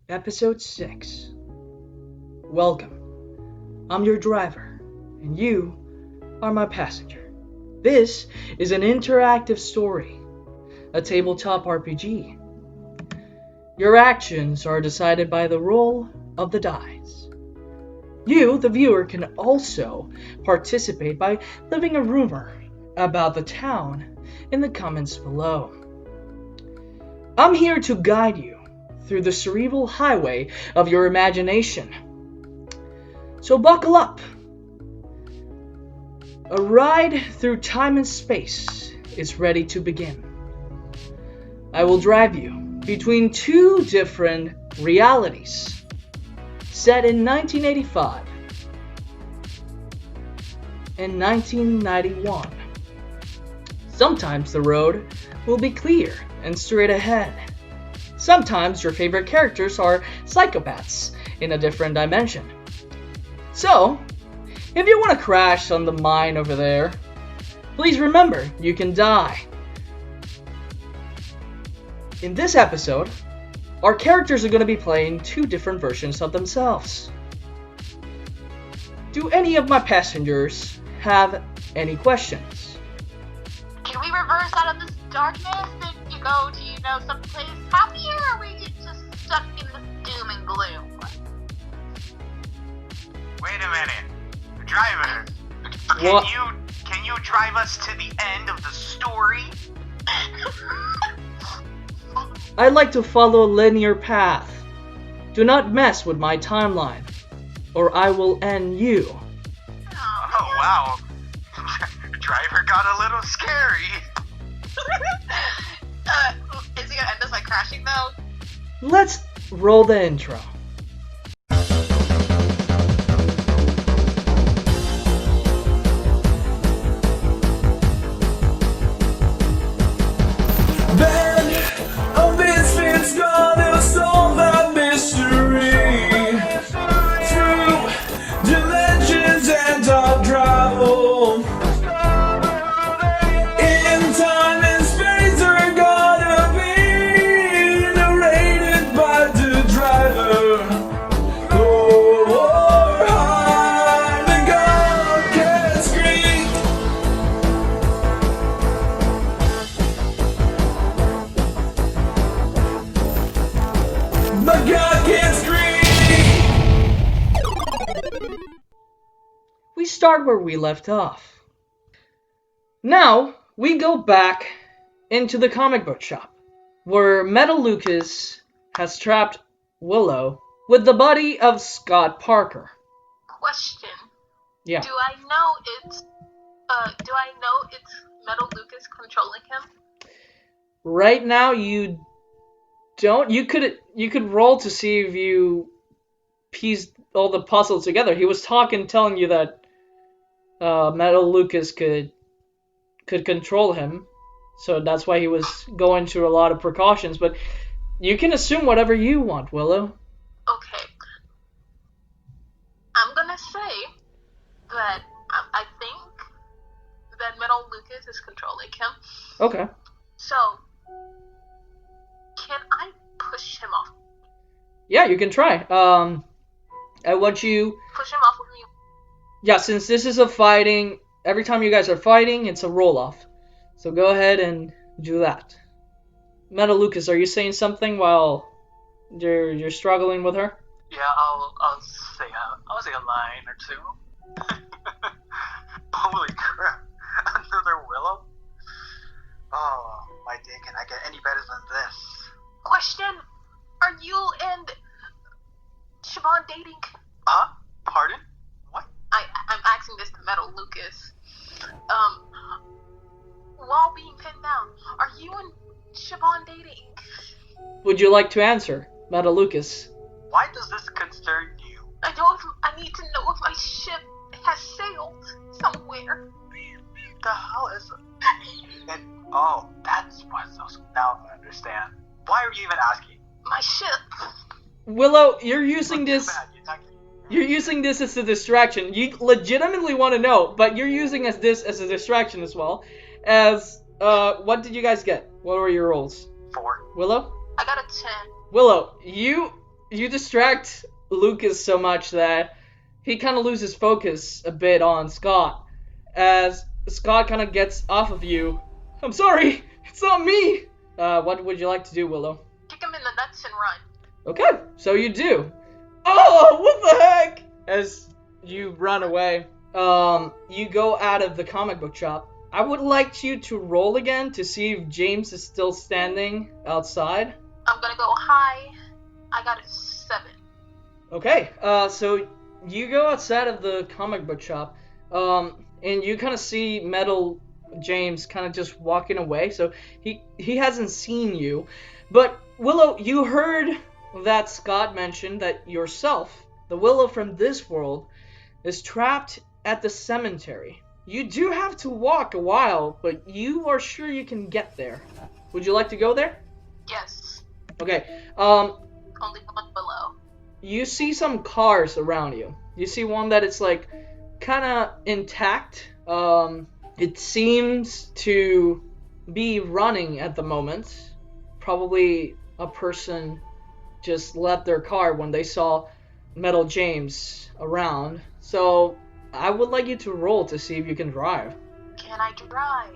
Episode 6. Welcome. I'm your driver, and you are my passenger. This is an interactive story, a tabletop RPG. Your actions are decided by the roll of the dice. You, the viewer, can also participate by leaving a rumor about the town in the comments below. I'm here to guide you through the cerebral highway of your imagination. So buckle up. A ride through time and space is ready to begin. I will drive you between two different realities, set in 1985 and 1991. Sometimes the road will be clear and straight ahead. Sometimes your favorite characters are psychopaths in a different dimension. So, if you want to crash on the mine over there, please remember you can die. In this episode, our characters are going to be playing two different versions of themselves. Do any of my passengers have any questions? Can we reverse out of this darkness and you go to, someplace happier, or are we just stuck in this doom and gloom? Wait a minute. Driver, What? can you drive us to the end of the story? I like to follow a linear path. Do not mess with my timeline, or I will end you. Oh, wow. Driver got a little scary. Is he gonna end us by crashing though? Let's roll the intro. We start where we left off. Now, we go back into the comic book shop, where Metal Lucas has trapped Willow with the body of Scott Parker. Question. Yeah. Do I know it's Metal Lucas controlling him? Right now, you don't. You could roll to see if you pieced all the puzzles together. He was telling you that Metal Lucas could control him, so that's why he was going through a lot of precautions. But you can assume whatever you want, Willow. Okay. I'm gonna say that I think that Metal Lucas is controlling him. Okay. So, can I push him off? Yeah, you can try. I want you. Push him off with me. Yeah, since this is a fighting, every time you guys are fighting, it's a roll-off. So go ahead and do that. Metal Lucas, are you saying something while you're struggling with her? Yeah, I'll say a line or two. Holy crap. Another Willow? Oh, my day, can I get any better than this? Question: are you and Siobhan dating? Huh? Pardon? What? I'm asking this to Metal Lucas. While being pinned down, are you and Siobhan dating? Would you like to answer, Metal Lucas? Why does this concern you? I need to know if my ship has sailed somewhere. The hell is it? Oh, that's what's so. Now I understand. Why are you even asking? My ship. Willow, you're using Too this. bad, you're not getting- You're using this as a distraction. You legitimately want to know, but you're using this as a distraction as well. As what did you guys get? What were your rolls? 4. Willow? I got a 10. Willow, you you distract Lucas so much that he kind of loses focus a bit on Scott. As Scott kind of gets off of you. I'm sorry, it's not me. What would you like to do, Willow? Kick him in the nuts and run. Okay, so you do. Oh, what the heck? As you run away, you go out of the comic book shop. I would like you to roll again to see if James is still standing outside. I'm gonna go high. I got a 7. Okay, so you go outside of the comic book shop, and you kind of see Metal James kind of just walking away. So he hasn't seen you, but Willow, you heard that Scott mentioned that yourself, the Willow from this world, is trapped at the cemetery. You do have to walk a while, but you are sure you can get there. Would you like to go there? Yes. Okay. Only one below. You see some cars around you. You see one that it's like kind of intact. It seems to be running at the moment. Probably a person just left their car when they saw Metal James around. So I would like you to roll to see if you can drive. Can I drive?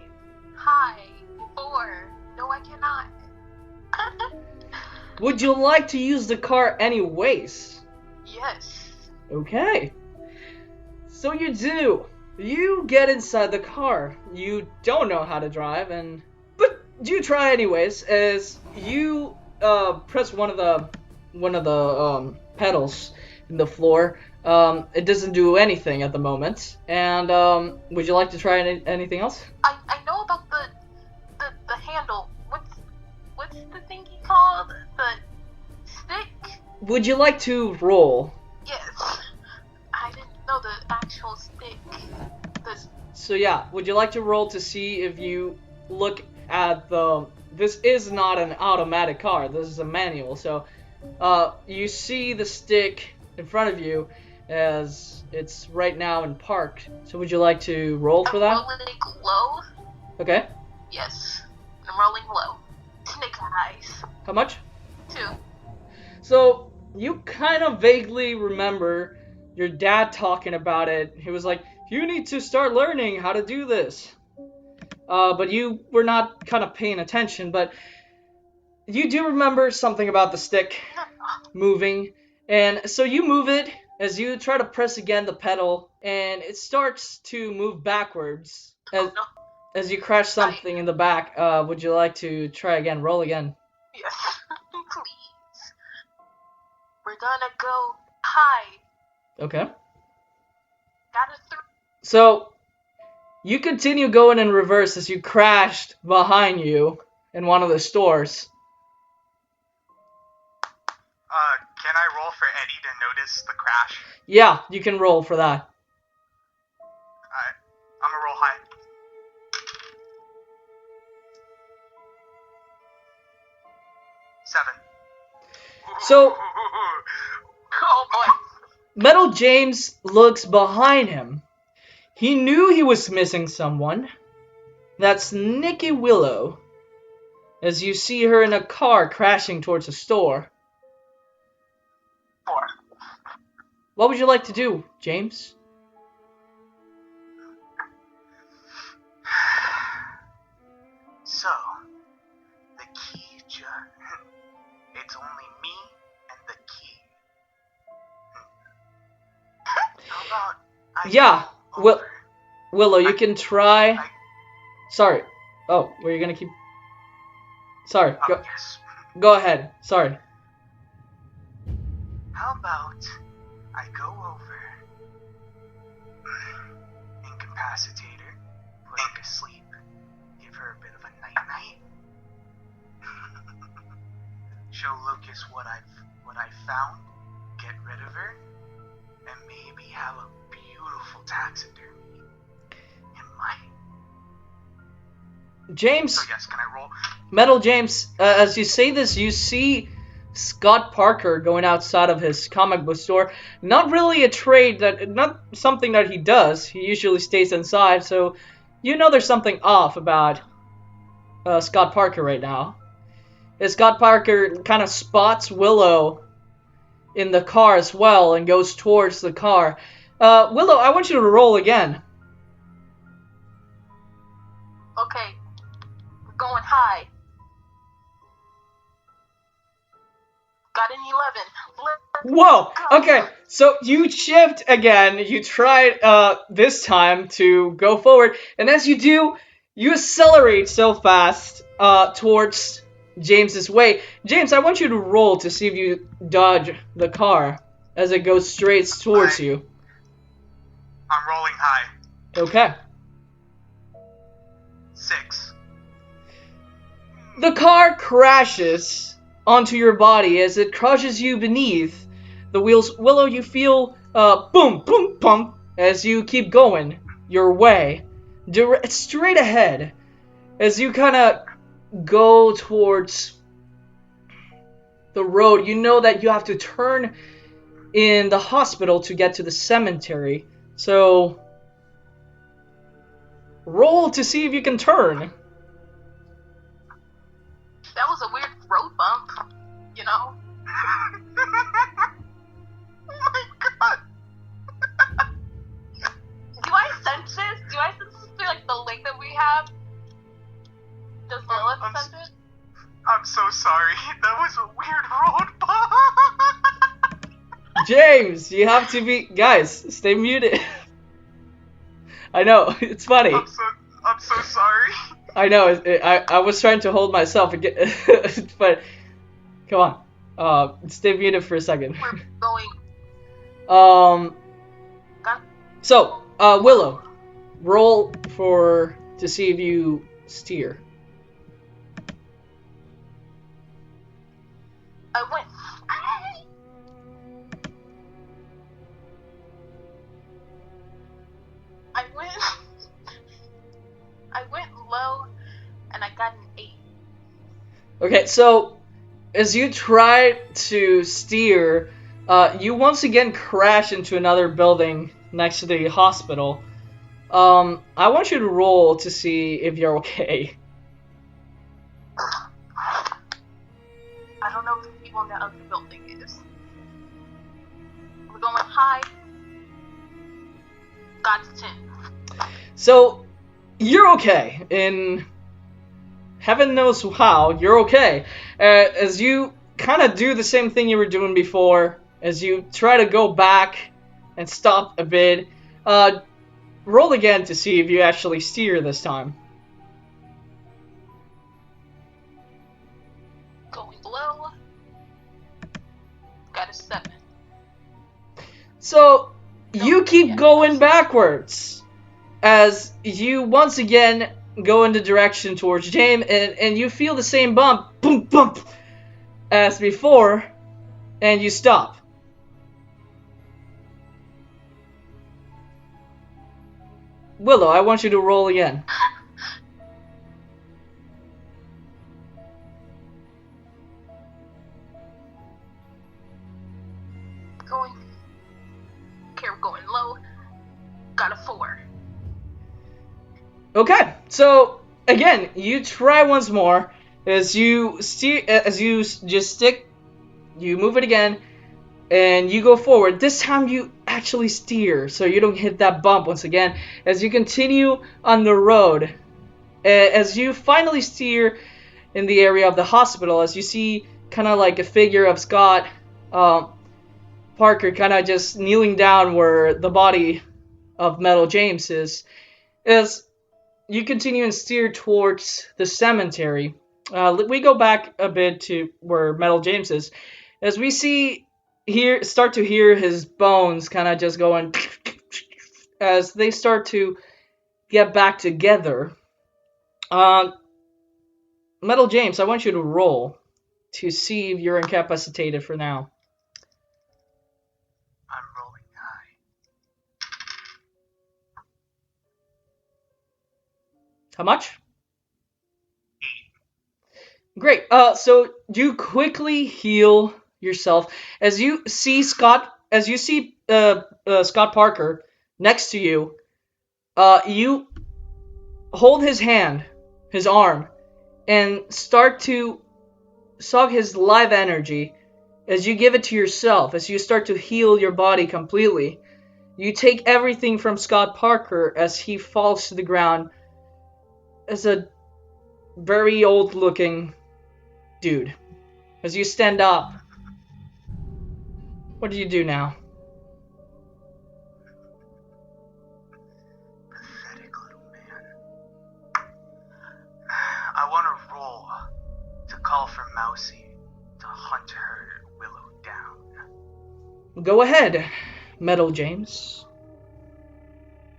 High. 4. No, I cannot. Would you like to use the car anyways? Yes. Okay. So you do. You get inside the car. You don't know how to drive, but you try anyways. As you press one of the pedals in the floor, it doesn't do anything at the moment. And would you like to try anything else? I know about the handle. What's the thingy called? The stick? Would you like to roll? Yes. I didn't know the actual stick. So yeah, would you like to roll to see if you look at this is not an automatic car, this is a manual, so you see the stick in front of you as it's right now in park. So would you like to roll for that? I'm rolling low. Okay. Yes. I'm rolling low. Snake eyes. How much? 2. So you kind of vaguely remember your dad talking about it. He was like, you need to start learning how to do this. But you were not kind of paying attention. But you do remember something about the stick moving. And so you move it as you try to press again the pedal. And it starts to move backwards. As you crash something in the back. Would you like to try again? Roll again. Yes. Please. We're gonna go high. Okay. Got a 3. So, you continue going in reverse as you crashed behind you in one of the stores. Can I roll for Eddie to notice the crash? Yeah, you can roll for that. Alright, I'm gonna roll high. 7. So, Oh boy. Metal James looks behind him. He knew he was missing someone. That's Nikki Willow. As you see her in a car crashing towards a store. 4. What would you like to do, James? So, the key it's only me and the key. How about Yeah, over? Willow, you can try. Sorry. Oh, were you gonna keep? Sorry. Oh, yes. Go ahead. Sorry. How about I go over, incapacitate her, put her to sleep, give her a bit of a night-night, show Lucas what I found, get rid of her, and maybe have a beautiful taxidermy in my... James. So yes, can I roll? Metal James, as you say this, you see Scott Parker going outside of his comic book store. Not really a trade, not something that he does. He usually stays inside, so you know there's something off about Scott Parker right now. As Scott Parker kind of spots Willow in the car as well and goes towards the car. Willow, I want you to roll again. Okay, we're going high. Got an 11. Whoa! Okay, so you shift again. You try this time to go forward, and as you do, you accelerate so fast towards James's way. James, I want you to roll to see if you dodge the car as it goes straight towards you. I'm rolling high. Okay. 6. The car crashes onto your body as it crushes you beneath the wheels. Willow, you feel boom, boom, boom as you keep going your way, straight ahead, as you kind of go towards the road. You know that you have to turn in the hospital to get to the cemetery, so roll to see if you can turn. That was a weird road bump, you know? Oh my god! Do I sense this? Do I sense this through, like, the link that we have? Does Lilith sense it? I'm so sorry. That was a weird road bump. James, you have to be... Guys, stay muted. I know, it's funny. I'm so sorry. I know, I was trying to hold myself again, but come on, stay muted for a second. We're going... So, Willow, roll to see if you steer. I went... I went low, and I got an 8. Okay, so as you try to steer, you once again crash into another building next to the hospital. I want you to roll to see if you're okay. I don't know if the people in that other building is. We're going high. Got 10. So, you're okay. In heaven knows how, you're okay. As you kind of do the same thing you were doing before, as you try to go back and stop a bit, roll again to see if you actually steer this time. Going low. Got a 7. So, you keep going backwards as you once again go in the direction towards James, and you feel the same bump, boom, bump, as before, and you stop. Willow, I want you to roll again. Going low. Got a 4. Okay, so again, you try once more as you steer, as you just stick, you move it again, and you go forward. This time you actually steer, so you don't hit that bump once again. As you continue on the road, as you finally steer in the area of the hospital, as you see kind of like a figure of Scott Parker kind of just kneeling down where the body of Metal James is, as you continue and steer towards the cemetery. We go back a bit to where Metal James is, as we start to hear his bones kind of just going as they start to get back together. Metal James, I want you to roll to see if you're incapacitated for now. I'm rolling high. How much? 8. Great. So you quickly heal yourself as you see Scott Parker next to you. You hold his hand, his arm, and start to suck his life energy as you give it to yourself, as you start to heal your body completely, you take everything from Scott Parker as he falls to the ground as a very old looking dude. As you stand up, what do you do now? Pathetic little man. I want to roll to call for Mousy to hunt her Willow down. Go ahead, Metal James.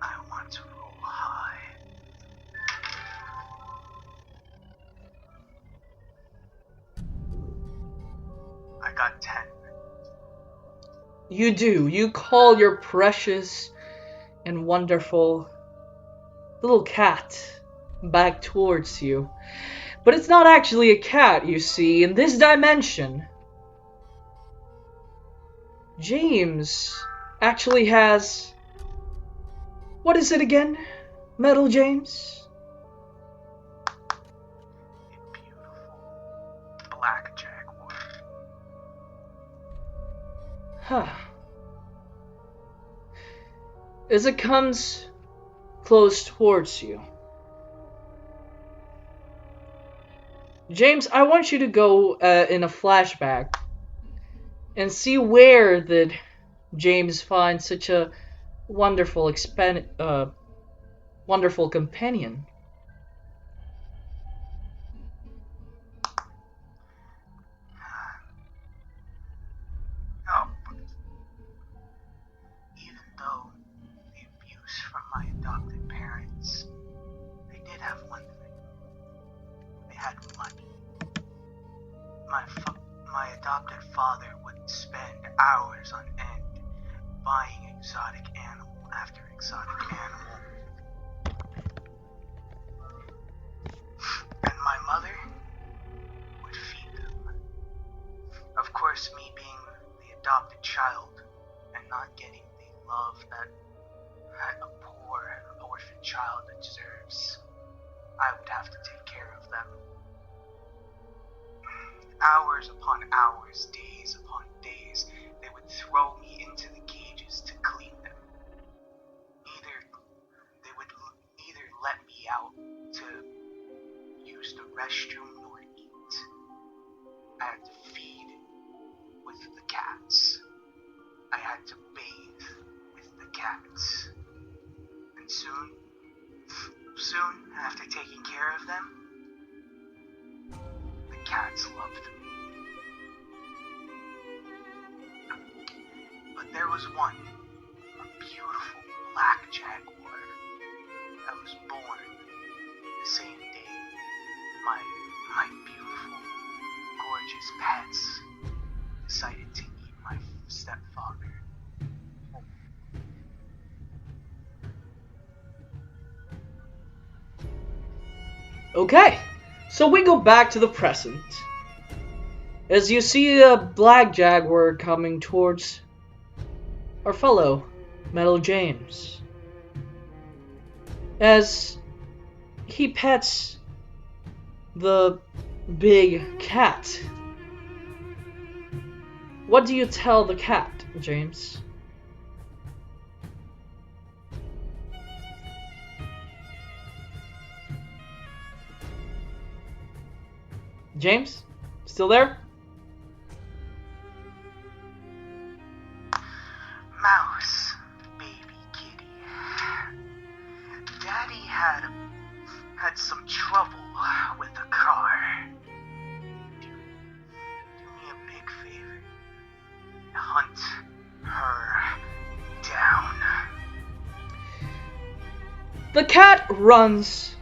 I want to roll high. I got 10. You do. You call your precious and wonderful little cat back towards you. But it's not actually a cat, you see. In this dimension, James actually has... What is it again, Metal James? A beautiful black jaguar. Huh. As it comes close towards you, James, I want you to go in a flashback and see where did James find such a wonderful wonderful companion. Oh, even though the abuse from my adopted parents, they did have one thing. They had money. My adopted father would spend hours on end buying exotic animal after exotic animal. And my mother would feed them. Of course, me being the adopted child and not getting the love that a poor orphan child deserves, I would have to take care of them. Hours upon hours, days upon days, they would throw me into the cages to clean them. They would neither let me out to use the restroom nor eat. I had to feed with the cats. I had to bathe with the cats. And soon after taking care of them, the cats loved me. But there was one, a beautiful black jaguar, that was born the same day my beautiful, gorgeous pets decided to eat my stepfather. Okay, so we go back to the present. As you see a black jaguar coming towards our fellow Metal James, as he pets the big cat. What do you tell the cat, James? James? Still there? Mouse, baby kitty. Daddy had some trouble with the car. Do me a big favor. Hunt her down. The cat runs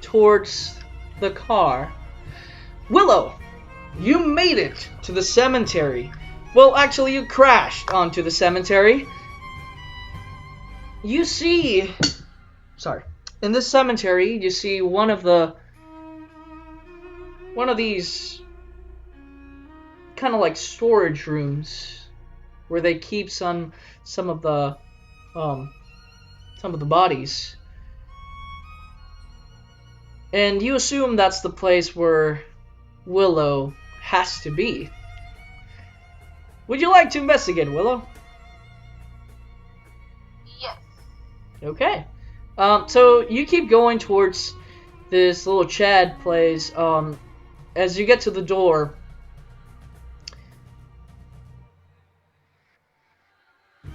towards the car. Willow, you made it to the cemetery. Well, actually, you crashed onto the cemetery. You see... In this cemetery, you see one of these kind of like storage rooms where they keep some of the bodies. And you assume that's the place where Willow has to be. Would you like to investigate, Willow? Yes. Okay. So you keep going towards this little Chad place. As you get to the door,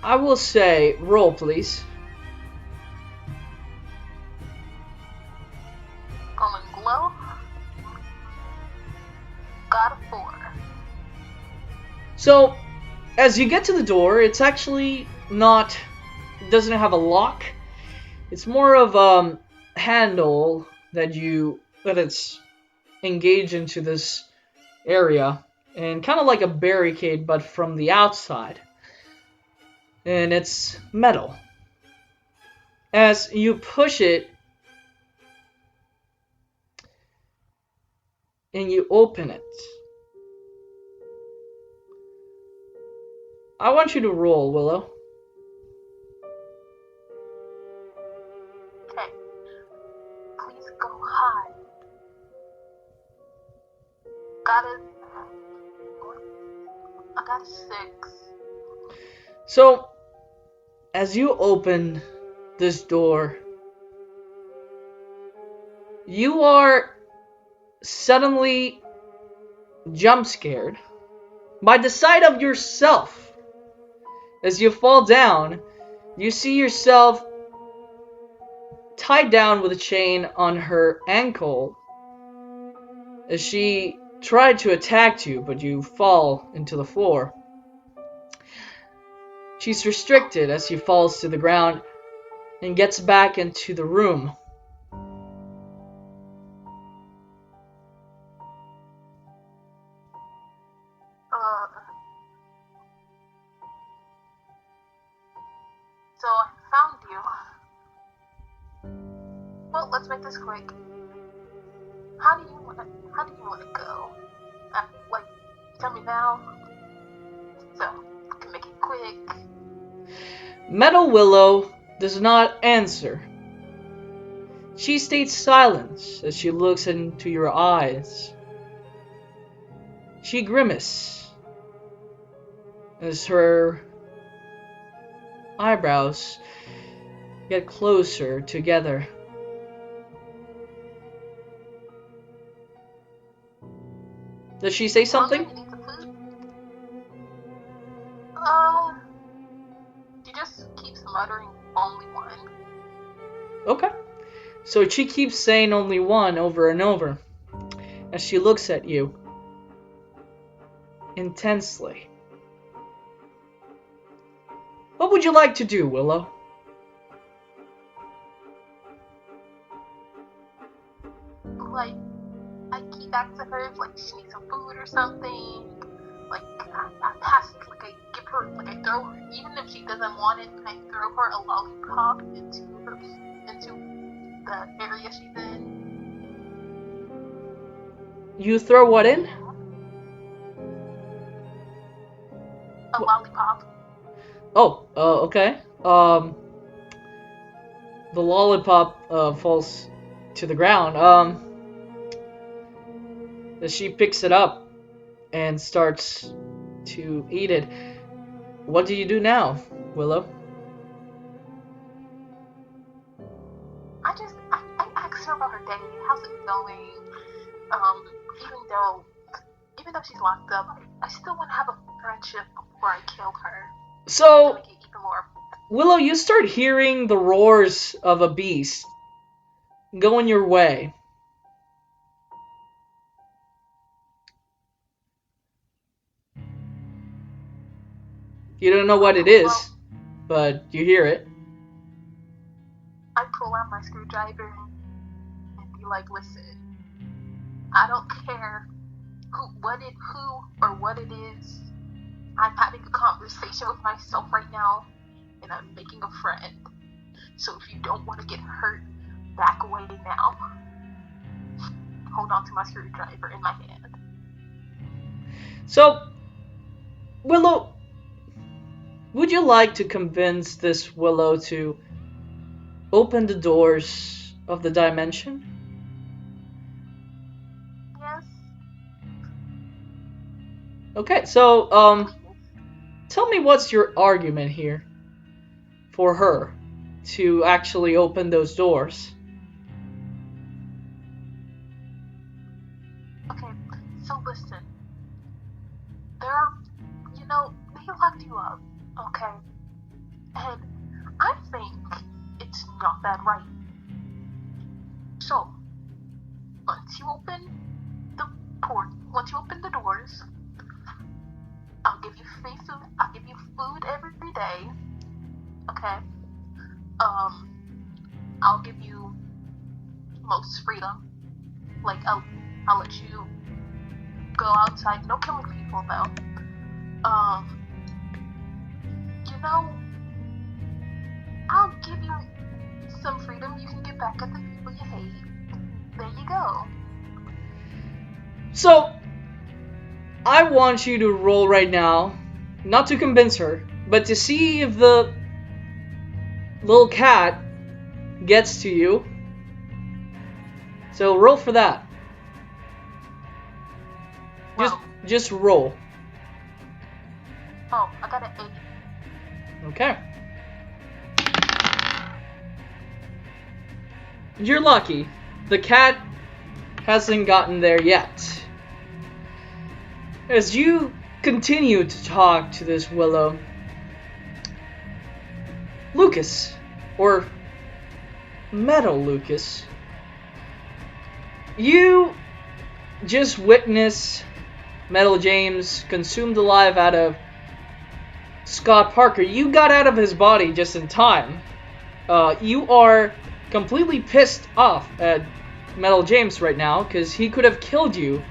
I will say, roll, please. Going glow. Got a 4. So, as you get to the door, it's actually not, it doesn't have a lock. It's more of a handle that it's engaged into this area, and kind of like a barricade, but from the outside. And it's metal. As you push it, and you open it, I want you to roll, Willow. Okay. Please go high. I got a 6. So, as you open this door, you are suddenly jump scared by the sight of yourself. As you fall down, you see yourself tied down with a chain on her ankle as she tried to attack you, but you fall into the floor. She's restricted as she falls to the ground and gets back into the room. So I found you. Well, let's make this quick. How do you want to go? Like, tell me now. So, I can make it quick. Metal Willow does not answer. She stays silent as she looks into your eyes. She grimaces as her eyebrows get closer together. Does she say something? She just keeps muttering only one. Okay. So she keeps saying only one over and over as she looks at you intensely. What would you like to do, Willow? Like, I keep asking her if, like, she needs some food or something. Like, I pass it, like, I give her, like, I throw her, even if she doesn't want it, I throw her a lollipop into the area she's in. You throw what in? A lollipop. Oh, okay. The lollipop falls to the ground. She picks it up and starts to eat it. What do you do now, Willow? I asked her about her day. How's it going? Even though she's locked up, I still want to have a friendship before I kill her. So, Make it even more. Willow, you start hearing the roars of a beast going your way. You don't know what it is, but you hear it. I pull out my screwdriver and be like, listen, I don't care who or what it is. I'm having a conversation with myself right now, and I'm making a friend. So if you don't want to get hurt, back away now. Hold on to my screwdriver in my hand. So, Willow, would you like to convince this Willow to open the doors of the dimension? Yes. Okay, so, tell me what's your argument here for her to actually open those doors. Okay, so listen. They locked you up, okay? And I think it's not that right. So, once you open the doors, I'll give you free food. I'll give you food every day, okay? I'll give you most freedom. Like, I'll let you go outside. No killing people, though. I'll give you some freedom. You can get back at the people you hate. There you go. So, I want you to roll right now, not to convince her, but to see if the little cat gets to you. So roll for that. Just roll. Oh, I got an 8. Okay. You're lucky. The cat hasn't gotten there yet. As you continue to talk to this Willow, Lucas, or Metal Lucas, you just witness Metal James consumed alive out of Scott Parker. You got out of his body just in time. You are completely pissed off at Metal James right now because he could have killed you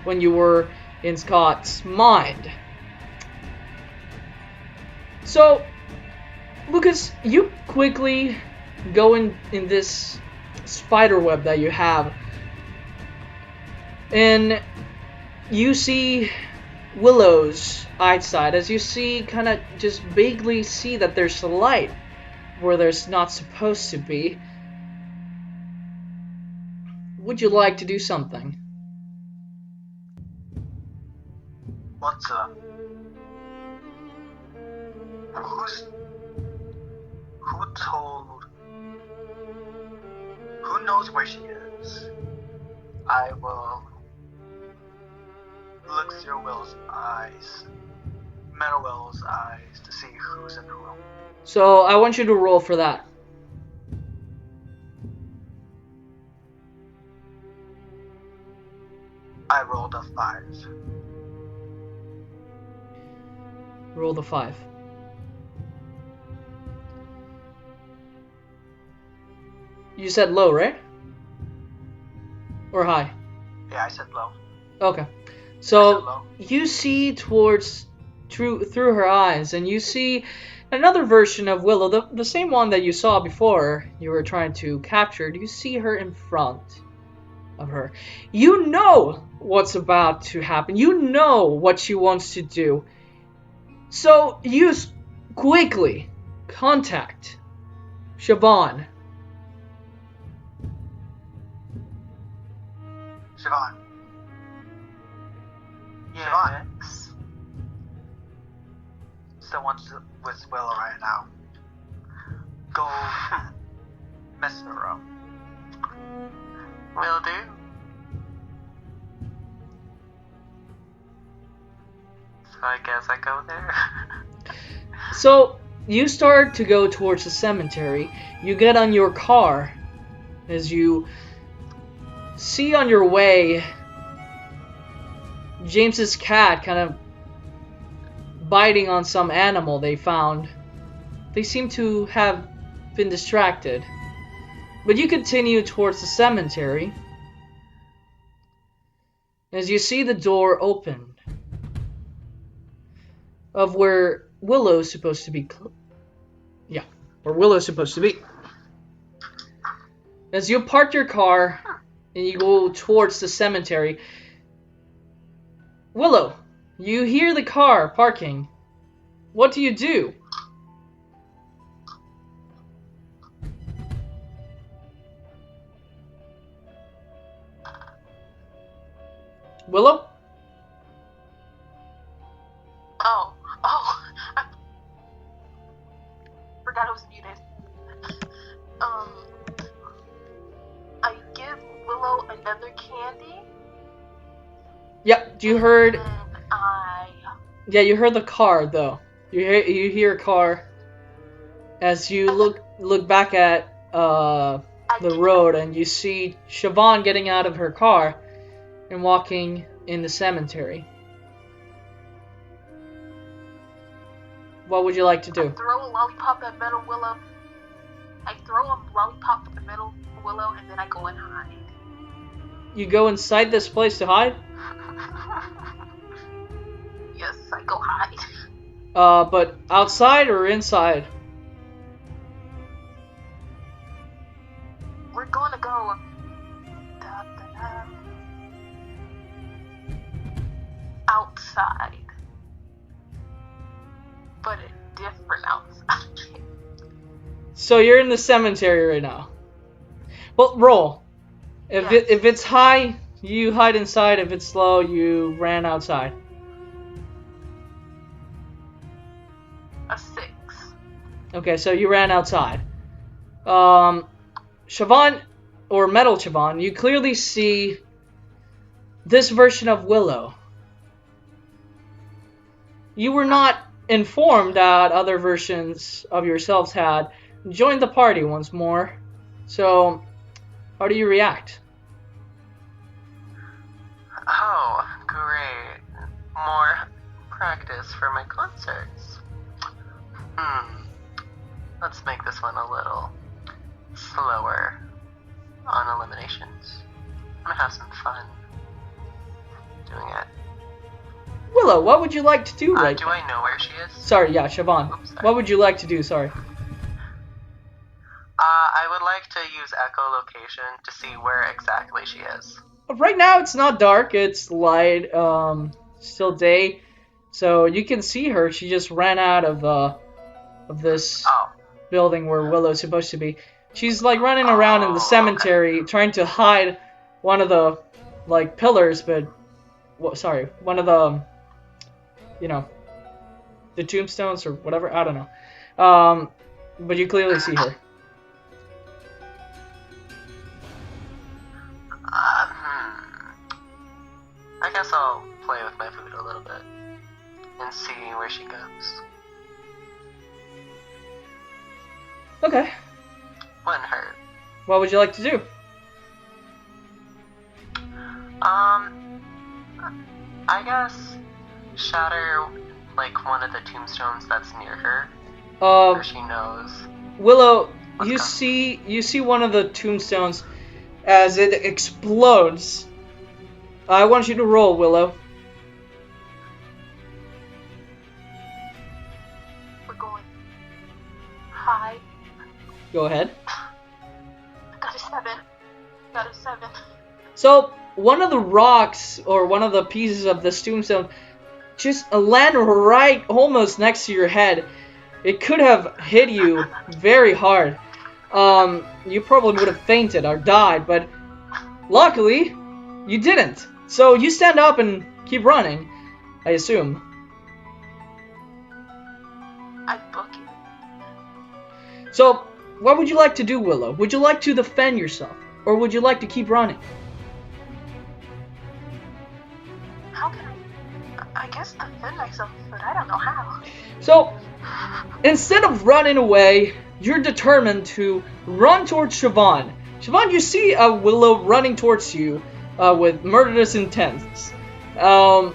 when you were in Scott's mind. So, Lucas, you quickly go in this spider web that you have, and you see Willow's eyesight as you see, kind of just vaguely see that there's a light where there's not supposed to be. Would you like to do something? What's up? Who knows where she is? I will look through Willow's eyes, Metal Willow's eyes, to see who's in who. So I want you to roll for that. I rolled a 5. Roll the 5. You said low, right? Or high? Yeah, I said low. Okay. So you see towards through her eyes, and you see another version of Willow, the same one that you saw before you were trying to capture. You see her in front of her. You know what's about to happen. You know what she wants to do. So you quickly contact Siobhan. Siobhan. Yes. Someone's with Willow right now. Go mess her up. Will do. So I guess I go there. So you start to go towards the cemetery. You get on your car as you see on your way James's cat kind of biting on some animal they found. They seem to have been distracted. But you continue towards the cemetery as you see the door opened of where Willow's supposed to be. Where Willow's supposed to be. As you park your car and you go towards the cemetery, Willow, you hear the car parking. What do you do? Willow? Oh, I forgot I was muted. I give Willow another candy. Yep, you heard. And I. Yeah, you heard the car though. You hear a car as you look back at the road, and you see Siobhan getting out of her car and walking in the cemetery. What would you like to do? I throw a lollipop at Metal Willow. I throw a lollipop at Metal Willow, and then I go and hide. You go inside this place to hide? Yes, I go hide. But outside or inside? We're gonna go outside, but a different outside. So you're in the cemetery right now. Well, roll. If Yes. if it's high, you hide inside. If it's low, you ran outside. A 6. Okay, so you ran outside. Siobhan, or Metal Siobhan, you clearly see this version of Willow. You were not informed that other versions of yourselves had joined the party once more. So, how do you react? Oh, great. More practice for my concerts. Let's make this one a little slower on eliminations. I'm gonna have some fun doing it. Willow, what would you like to do right Do now? I know where she is? Sorry, yeah, Siobhan. Oops, sorry. What would you like to do? Sorry. I would like to use echolocation to see where exactly she is. Right now it's not dark, it's light, still day. So you can see her. She just ran out of this Oh, building where Willow's supposed to be. She's like running around in the cemetery trying to hide one of the like pillars, but one of the the tombstones or whatever, I don't know. But you clearly see her. I guess I'll play with my food a little bit and see where she goes. Okay. Wouldn't hurt. What would you like to do? I guess shatter like one of the tombstones that's near her, where she knows. Willow, What's you coming? see one of the tombstones as it explodes. I want you to roll, Willow. We're going high. Go ahead. Got a 7. Got a 7. So, one of the rocks, or one of the pieces of this tombstone, just land right almost next to your head. It could have hit you very hard. You probably would have fainted or died, but luckily, you didn't. So you stand up and keep running, I assume. I book it. So, what would you like to do, Willow? Would you like to defend yourself, or would you like to keep running? How can I guess defend myself, but I don't know how. So, instead of running away, you're determined to run towards Siobhan. Siobhan, you see a Willow running towards you with murderous intent. I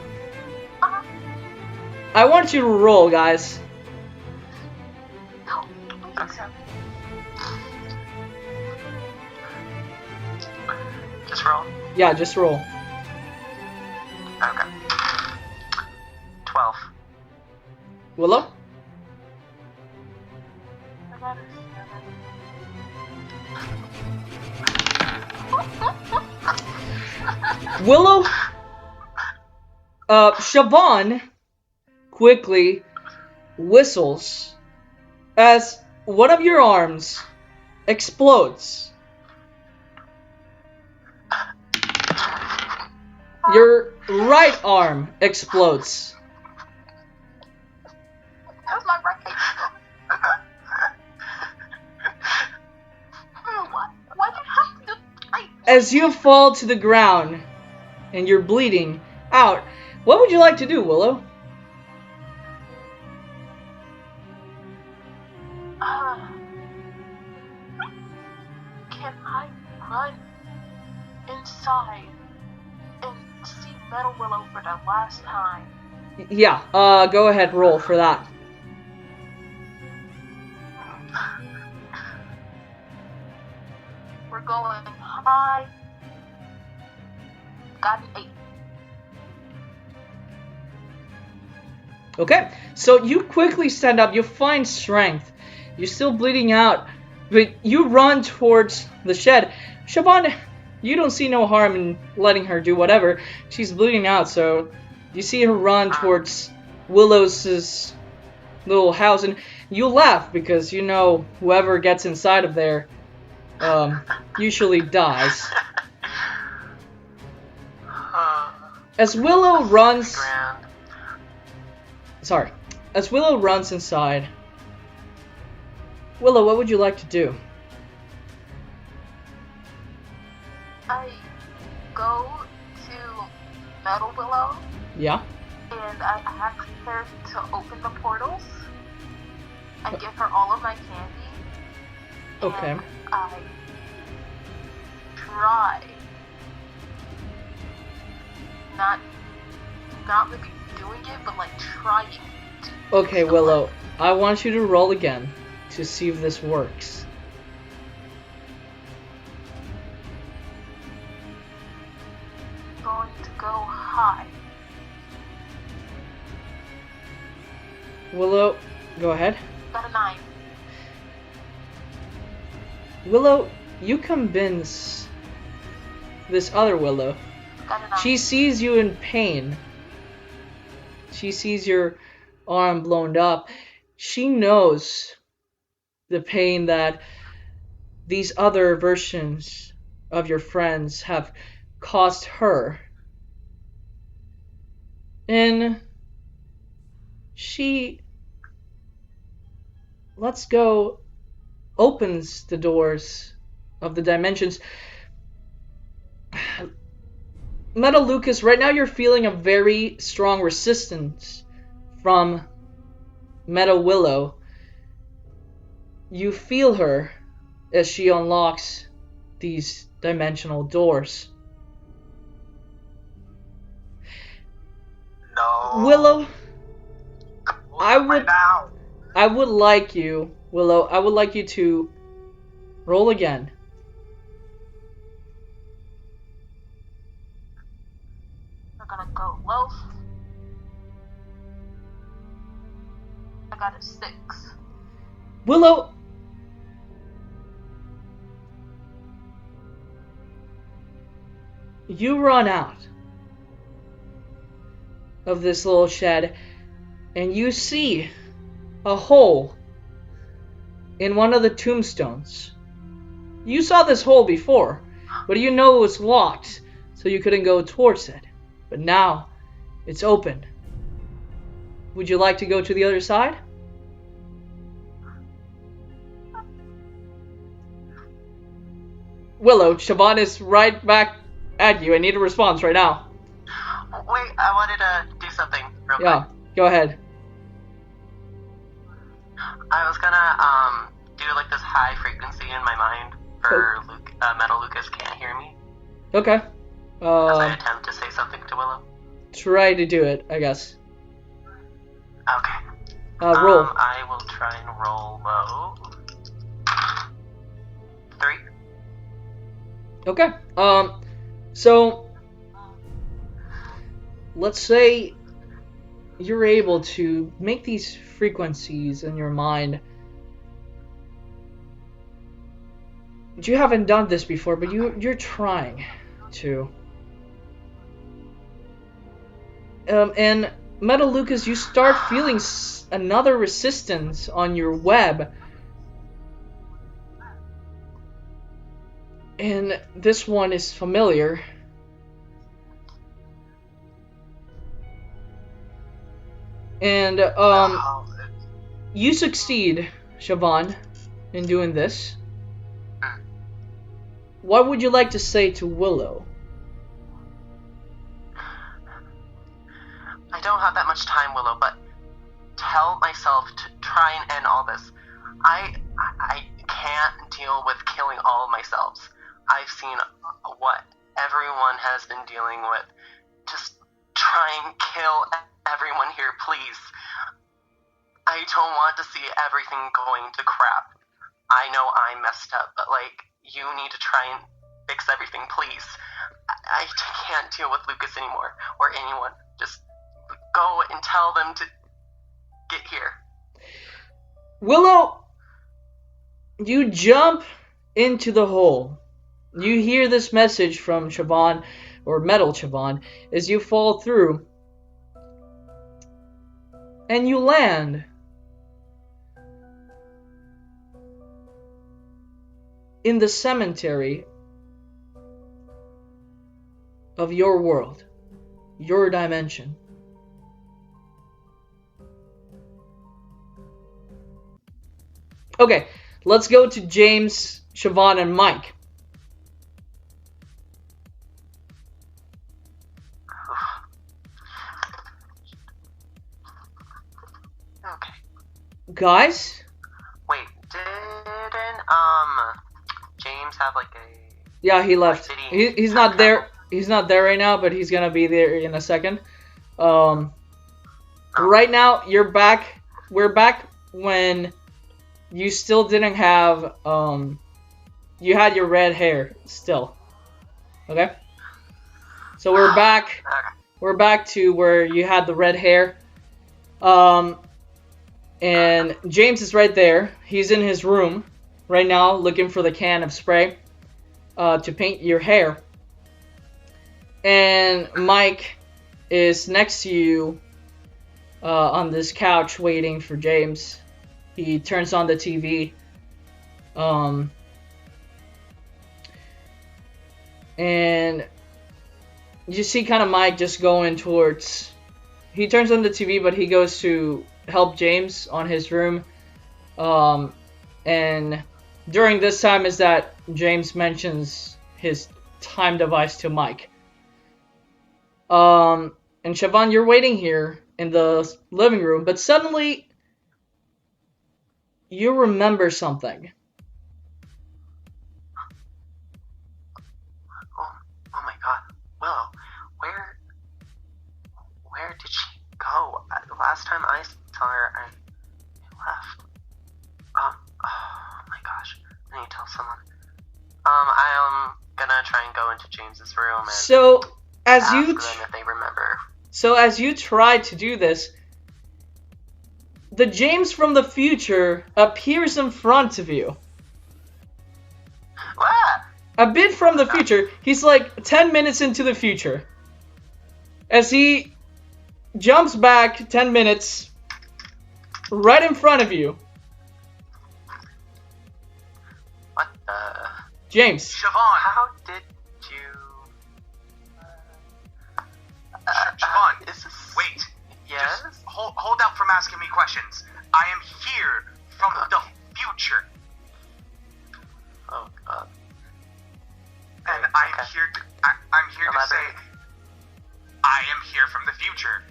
want you to roll, guys. No, don't think so. Just roll. Yeah, just roll. Okay. 12. Willow? I got a 7. Willow? Siobhan quickly whistles as one of your arms explodes. Your right arm explodes. That was my right. as you fall to the ground and you're bleeding out, what would you like to do, Willow? Can I run inside and see Metal Willow for the last time? Yeah, go ahead, roll for that. We're going high. Got an 8. Okay, so you quickly stand up, you find strength. You're still bleeding out, but you run towards the shed. Siobhan, you don't see no harm in letting her do whatever. She's bleeding out, so you see her run towards Willow's little house, and you laugh because you know whoever gets inside of there usually dies. As Willow runs... Sorry. As Willow runs inside... Willow, what would you like to do? I go to Metal Willow. Yeah? And I ask her to open the portals and give her all of my candy. Okay. And I try not really doing it, but like trying to. Okay, Willow, I want you to roll again to see if this works. Going to go high. Willow, go ahead. Got a 9. Willow, you convince this other Willow. Got a 9. She sees you in pain. She sees your arm blown up. She knows the pain that these other versions of your friends have caused her. And she, let's go, opens the doors of the dimensions. Metal Lucas, right now you're feeling a very strong resistance from Metal Willow. You feel her as she unlocks these dimensional doors. No. Willow, I now. would like you, Willow, I would like you to roll again. We're gonna go low. I got a 6. Willow, you run out of this little shed and you see a hole in one of the tombstones. You saw this hole before, but you know it was locked, so you couldn't go towards it. But now it's open. Would you like to go to the other side? Willow, Siobhan is right back at you. I need a response right now. Wait, I wanted to do something real quick. Yeah, go ahead. I was gonna do like this high frequency in my mind for Metal Lucas can't hear me. Okay. As I attempt to say something to Willow. Try to do it, I guess. Okay. Roll. I will try and roll low. 3. Okay. So let's say you're able to make these frequencies in your mind. You haven't done this before, but you're trying to. And Metal Lucas, you start feeling another resistance on your web. And this one is familiar. And you succeed, Siobhan, in doing this. what would you like to say to Willow? I don't have that much time, Willow, but tell myself to try and end all this. I can't deal with killing all of myself. I've seen what everyone has been dealing with. Just try and kill everyone here, please. I don't want to see everything going to crap. I know I messed up, but you need to try and fix everything, please. I can't deal with Lucas anymore, or anyone. Just go and tell them to get here. Willow, you jump into the hole. You hear this message from Siobhan, or Metal Siobhan, as you fall through. And you land in the cemetery of your world, your dimension. Okay, let's go to James, Siobhan, and Mike. Okay. Guys? Wait, didn't James have a... Yeah, he left. Did He's not there. He's not there right now, but he's gonna be there in a second. Right now, you're back. We're back when you still didn't have, you had your red hair still. Okay? So we're back. We're back to where you had the red hair. And James is right there. He's in his room right now looking for the can of spray to paint your hair. And Mike is next to you on this couch waiting for James. He turns on the TV. And you see kind of Mike just going towards... He turns on the TV, but he goes to help James on his room. And during this time is that James mentions his time device to Mike. And Siobhan, you're waiting here in the living room, but suddenly you remember something. Oh my god. Willow, where did she go? The last time I saw her, I left. Oh my gosh. I need to tell someone. I am gonna try and go into James's room and ask them if they remember. So as you try to do this, the James from the future appears in front of you. What? A bit from the future. He's like 10 minutes into the future. As he jumps back 10 minutes right in front of you. What the? James. Siobhan, How did you... Siobhan, is this... wait. Yes? Just hold out from asking me questions. I am here from the future. Oh god. And I'm here to say I am here from the future.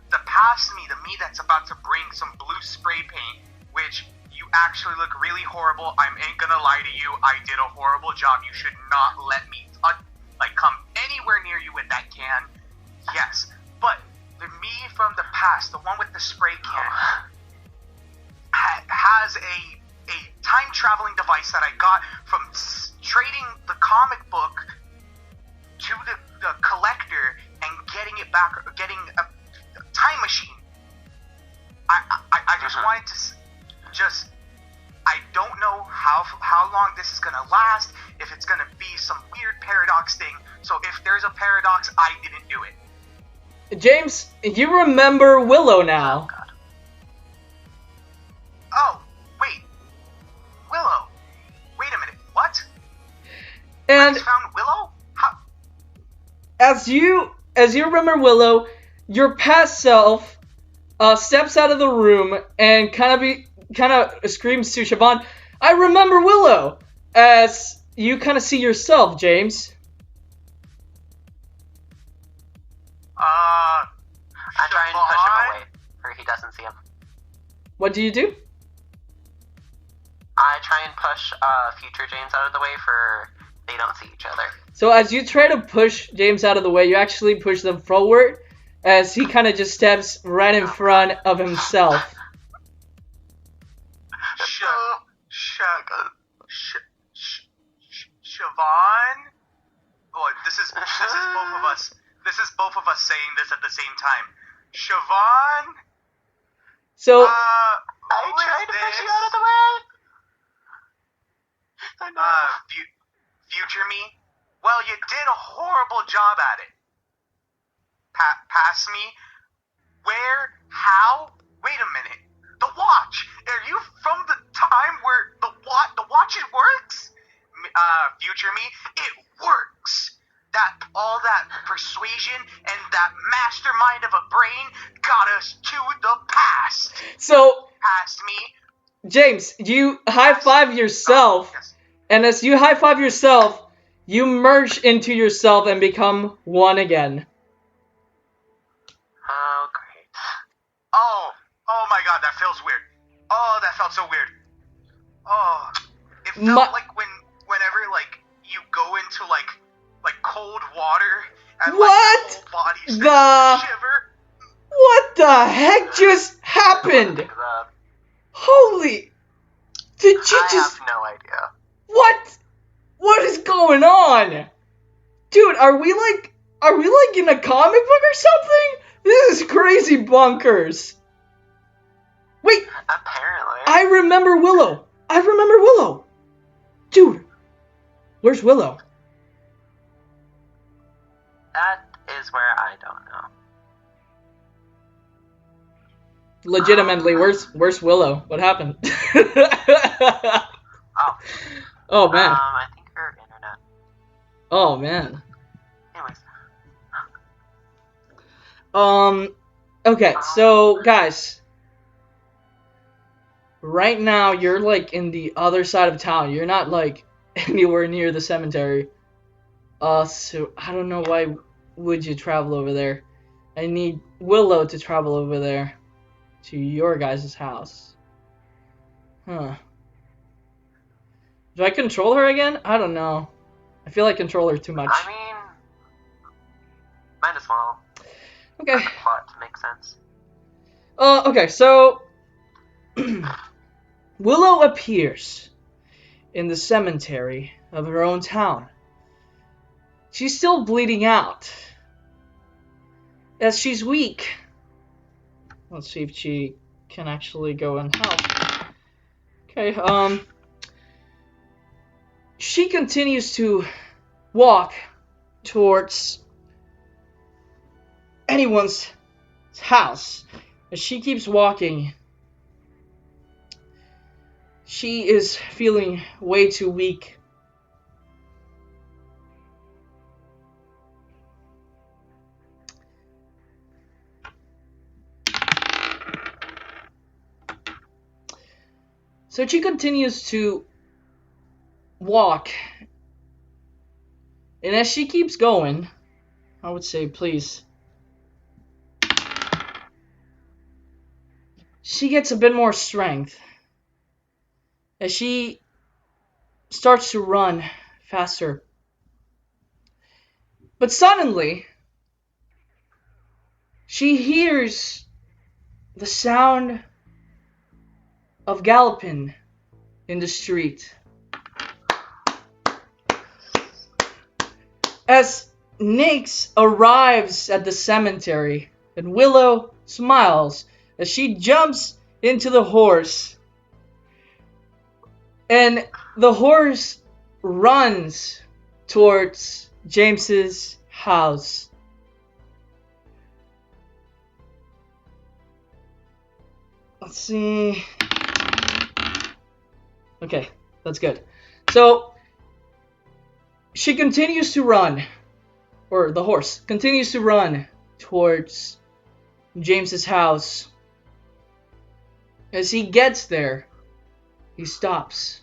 The past me, the me that's about to bring some blue spray paint, which you actually look really horrible. I ain't gonna lie to you. I did a horrible job. You should not let me come anywhere near you with that can. Yes, but the me from the past, the one with the spray can, has a time traveling device that I got from trading the comic book to the collector and getting it back, getting a time machine. I just wanted to I don't know how long this is gonna last, if it's gonna be some weird paradox thing. So if there's a paradox, I didn't do it. James, you remember Willow now. Oh god. Oh, wait. Willow. Wait a minute. What? And I found Willow? How? as you remember Willow, your past self steps out of the room and kind of screams to Siobhan, "I remember Willow!" As you kind of see yourself, James. I try and push him away, or he doesn't see him. What do you do? I try and push future James out of the way for they don't see each other. So as you try to push James out of the way, you actually push them forward as he kind of just steps right in front of himself. Siobhan? Oh, this is both of us. This is both of us saying this at the same time. Siobhan? So I tried to push you out of the way. Future me? Well, you did a horrible job at it. Pass me? Where? How? Wait a minute. The watch! Are you from the time where the watch works? Future me? It works! All that persuasion and that mastermind of a brain got us to the past. So, Past me? James, you high-five yourself, Yes. and as you high-five yourself, you merge into yourself and become one again. Oh, great. Oh my god, that feels weird. Oh, that felt so weird. Oh, it felt like whenever like you go into like cold water and What? like the whole body starts to shiver. What the heck just happened? Holy... Did you I just... have no idea. What? What is going on? Dude, are we like in a comic book or something? This is crazy bonkers. Wait, Apparently. I remember Willow. Dude, where's Willow? That is where I don't know. Legitimately, where's Willow? What happened? Oh man. I think her internet. Oh man. Anyways. Okay, so guys, right now you're like in the other side of town. You're not like anywhere near the cemetery. So I don't know why would you travel over there. I need Willow to travel over there to your guys' house. Huh. Do I control her again? I don't know. I feel like control her too much. I mean, might as well. Okay. For the plot to make sense. Okay, so Willow appears in the cemetery of her own town. She's still bleeding out, as she's weak. Let's see if she can actually go and help. Okay, she continues to walk towards anyone's house. As she keeps walking, she is feeling way too weak. So she continues to walk. And as she keeps going, I would say, please, she gets a bit more strength. As she starts to run faster. But suddenly, she hears the sound of galloping in the street. As Nix arrives at the cemetery, and Willow smiles as she jumps into the horse. And the horse runs towards James's house. Let's see. Okay, that's good. So, she continues to run, or the horse continues to run towards James's house. As he gets there, he stops.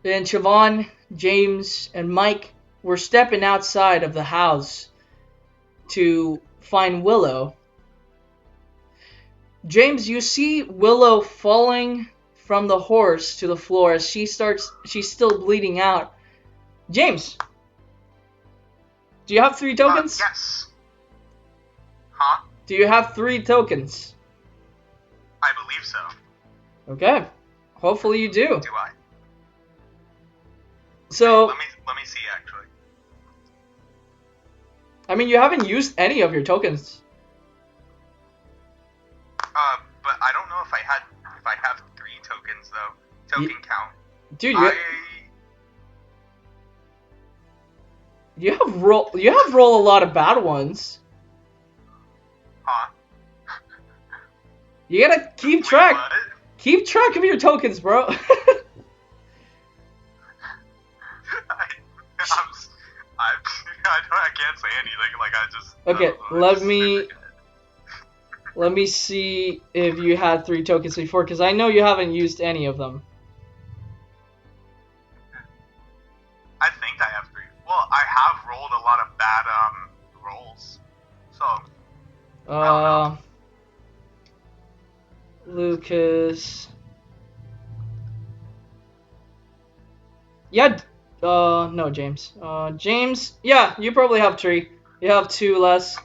Then Siobhan James, and Mike were stepping outside of the house to find Willow. James, you see Willow falling from the horse to the floor as she's still bleeding out. James, do you have 3 tokens? Yes. Huh? Do you have 3 tokens? I believe so. Okay. Hopefully you do. Do I? So, Let me see, actually. I mean, you haven't used any of your tokens. But I don't know if I have 3 tokens, though. Token count. Dude, you have roll a lot of bad ones. Huh? You gotta keep track. What? Keep track of your tokens, bro. I can't say anything. Like I just. Okay, I let me see if you had 3 tokens before, because I know you haven't used any of them. I think I have 3. Well, I have rolled a lot of bad rolls, so. Lucas. Yeah. No, James. James. Yeah, you probably have 3. You have 2 less,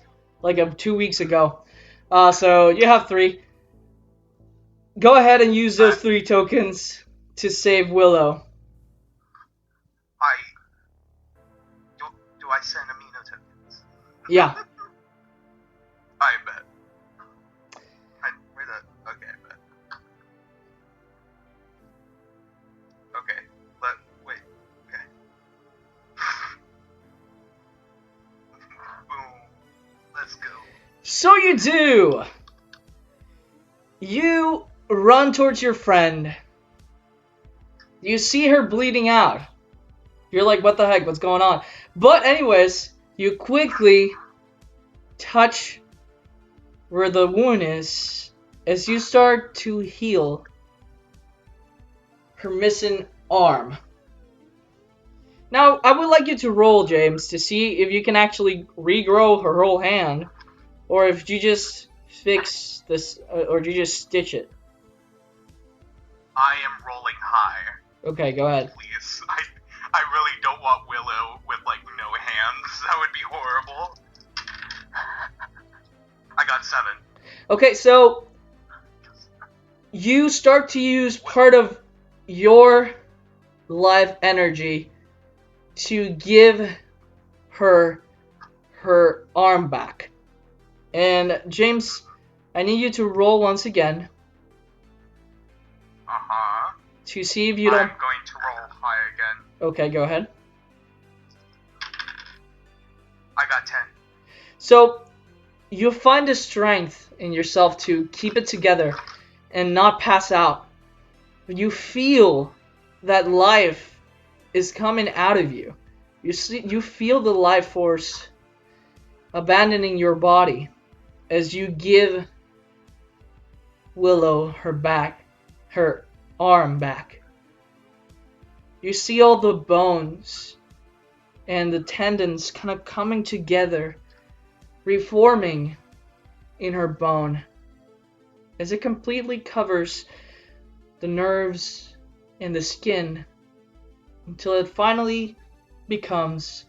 like 2 weeks ago. So you have 3. Go ahead and use those 3 tokens to save Willow. Do I send amino tokens? Yeah. I bet. Okay, I bet. Okay, wait. Okay. Boom. Let's go. So you do. You run towards your friend. You see her bleeding out. You're like, what the heck? What's going on? But anyways, you quickly touch where the wound is as you start to heal her missing arm. Now, I would like you to roll, James, to see if you can actually regrow her whole hand, or if you just fix this, or you just stitch it. I am rolling high. Okay, go ahead. Please. I really don't want Willow with, like, no hands. That would be horrible. I got 7. Okay, so you start to use part of your life energy to give her arm back. And James, I need you to roll once again. Uh-huh. To see if you don't... I'm going to roll high again. Okay, go ahead. I got 10. So, you find the strength in yourself to keep it together and not pass out. You feel that life is coming out of you. You feel the life force abandoning your body as you give Willow her arm back. You see all the bones and the tendons kind of coming together, reforming in her bone as it completely covers the nerves and the skin until it finally becomes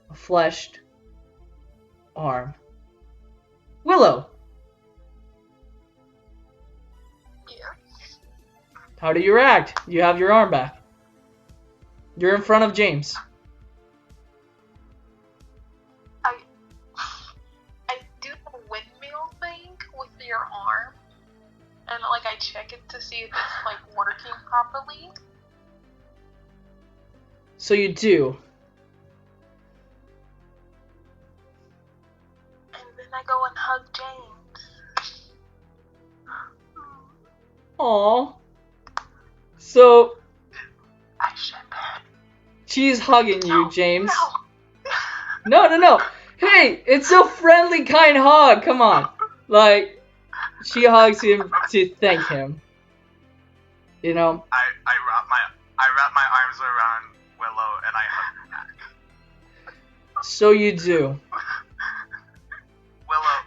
a fleshed arm. Willow, Yes. how do you react? You have your arm back. You're in front of James. I do the windmill thing with your arm, and like I check it to see if it's like working properly. So you do. And then I go and hug James. Aww. So I should bet. she's hugging you, No, James. No. No. Hey, it's a friendly, kind hug. Come on. Like, she hugs him to thank him. You know? I wrap my arms around Willow and I hug her back. So you do. Willow.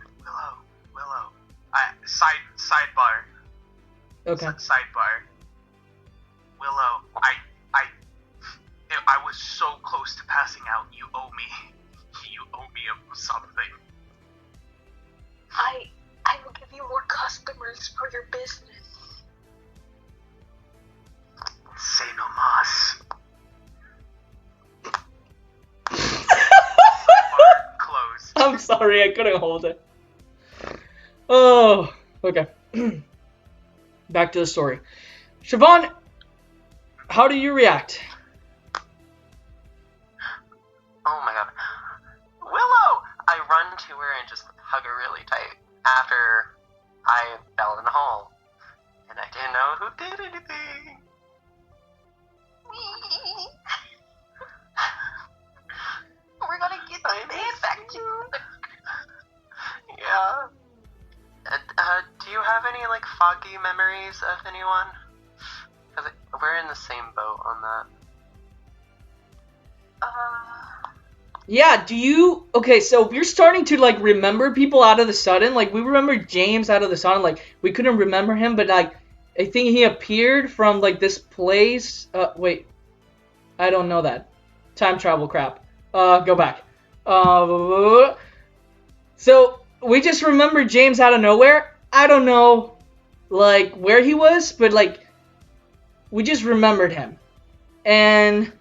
Sidebar. Okay. Sidebar. Willow, I was so close to passing out. You owe me something. I will give you more customers for your business. Say no mas. Closed. I'm sorry, I couldn't hold it. Oh, okay. Back to the story. Siobhan, how do you react? Oh my god. Willow! I run to her and just hug her really tight after I fell in the hole. And I didn't know who did anything. We're gonna get the band back together. Yeah. Do you have any, like, foggy memories of anyone? Because we're in the same boat on that. Yeah, do you... Okay, so we're starting to, like, remember people out of the sudden. Like, we remember James out of the sudden. Like, we couldn't remember him, but, like, I think he appeared from, like, this place. Wait. I don't know that. Time travel crap. Go back. So, we just remember James out of nowhere. I don't know, like, where he was, but, like, we just remembered him. And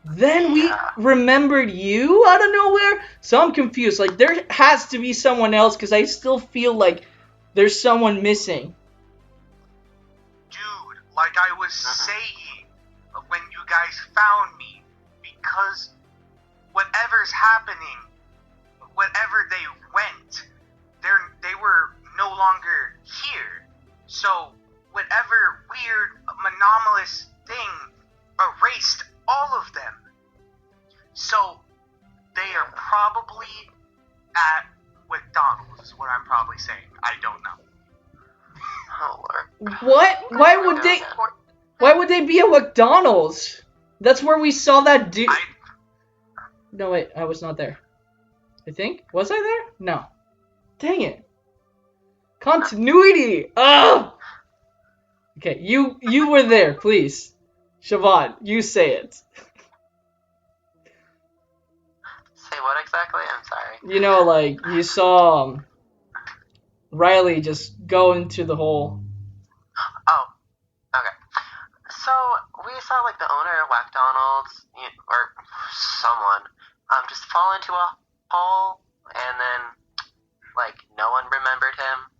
then we remembered you out of nowhere. So I'm confused. Like, there has to be someone else because I still feel like there's someone missing. Dude, like I was saying, when you guys found me, because whatever's happening, wherever they went, they were no longer here. So whatever weird, anomalous thing erased all of them. So they are probably at McDonald's, is what I'm probably saying. I don't know. Oh, Lord. What? Why would they be at McDonald's? That's where we saw that dude. No, wait, I was not there. I think? Was I there? No. Dang it. Continuity! Ugh! Okay, you were there, please. Siobhan, you say it. Say what exactly? I'm sorry. You know, like, you saw Riley just go into the hole. Oh, okay. So, we saw, like, the owner of McDonald's, or someone, just fall into a hole, and then, like, no one remembered him.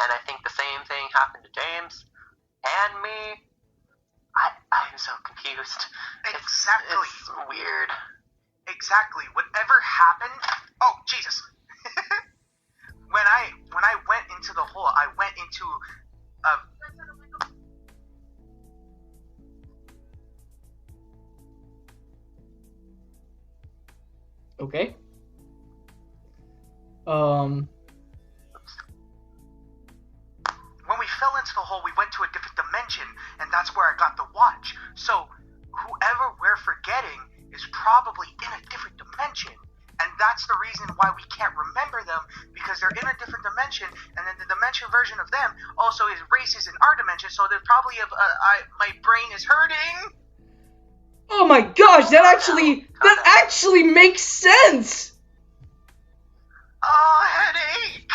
And I think the same thing happened to James and me. I'm so confused. Exactly. It's weird. Exactly. Whatever happened. Oh, Jesus. When I went into the hole, I went into Okay. When we fell into the hole, we went to a different dimension, and that's where I got the watch. So, whoever we're forgetting is probably in a different dimension. And that's the reason why we can't remember them, because they're in a different dimension, and then the dimension version of them also is races in our dimension, so there's probably my brain is hurting. Oh my gosh, that actually makes sense! Oh, headache!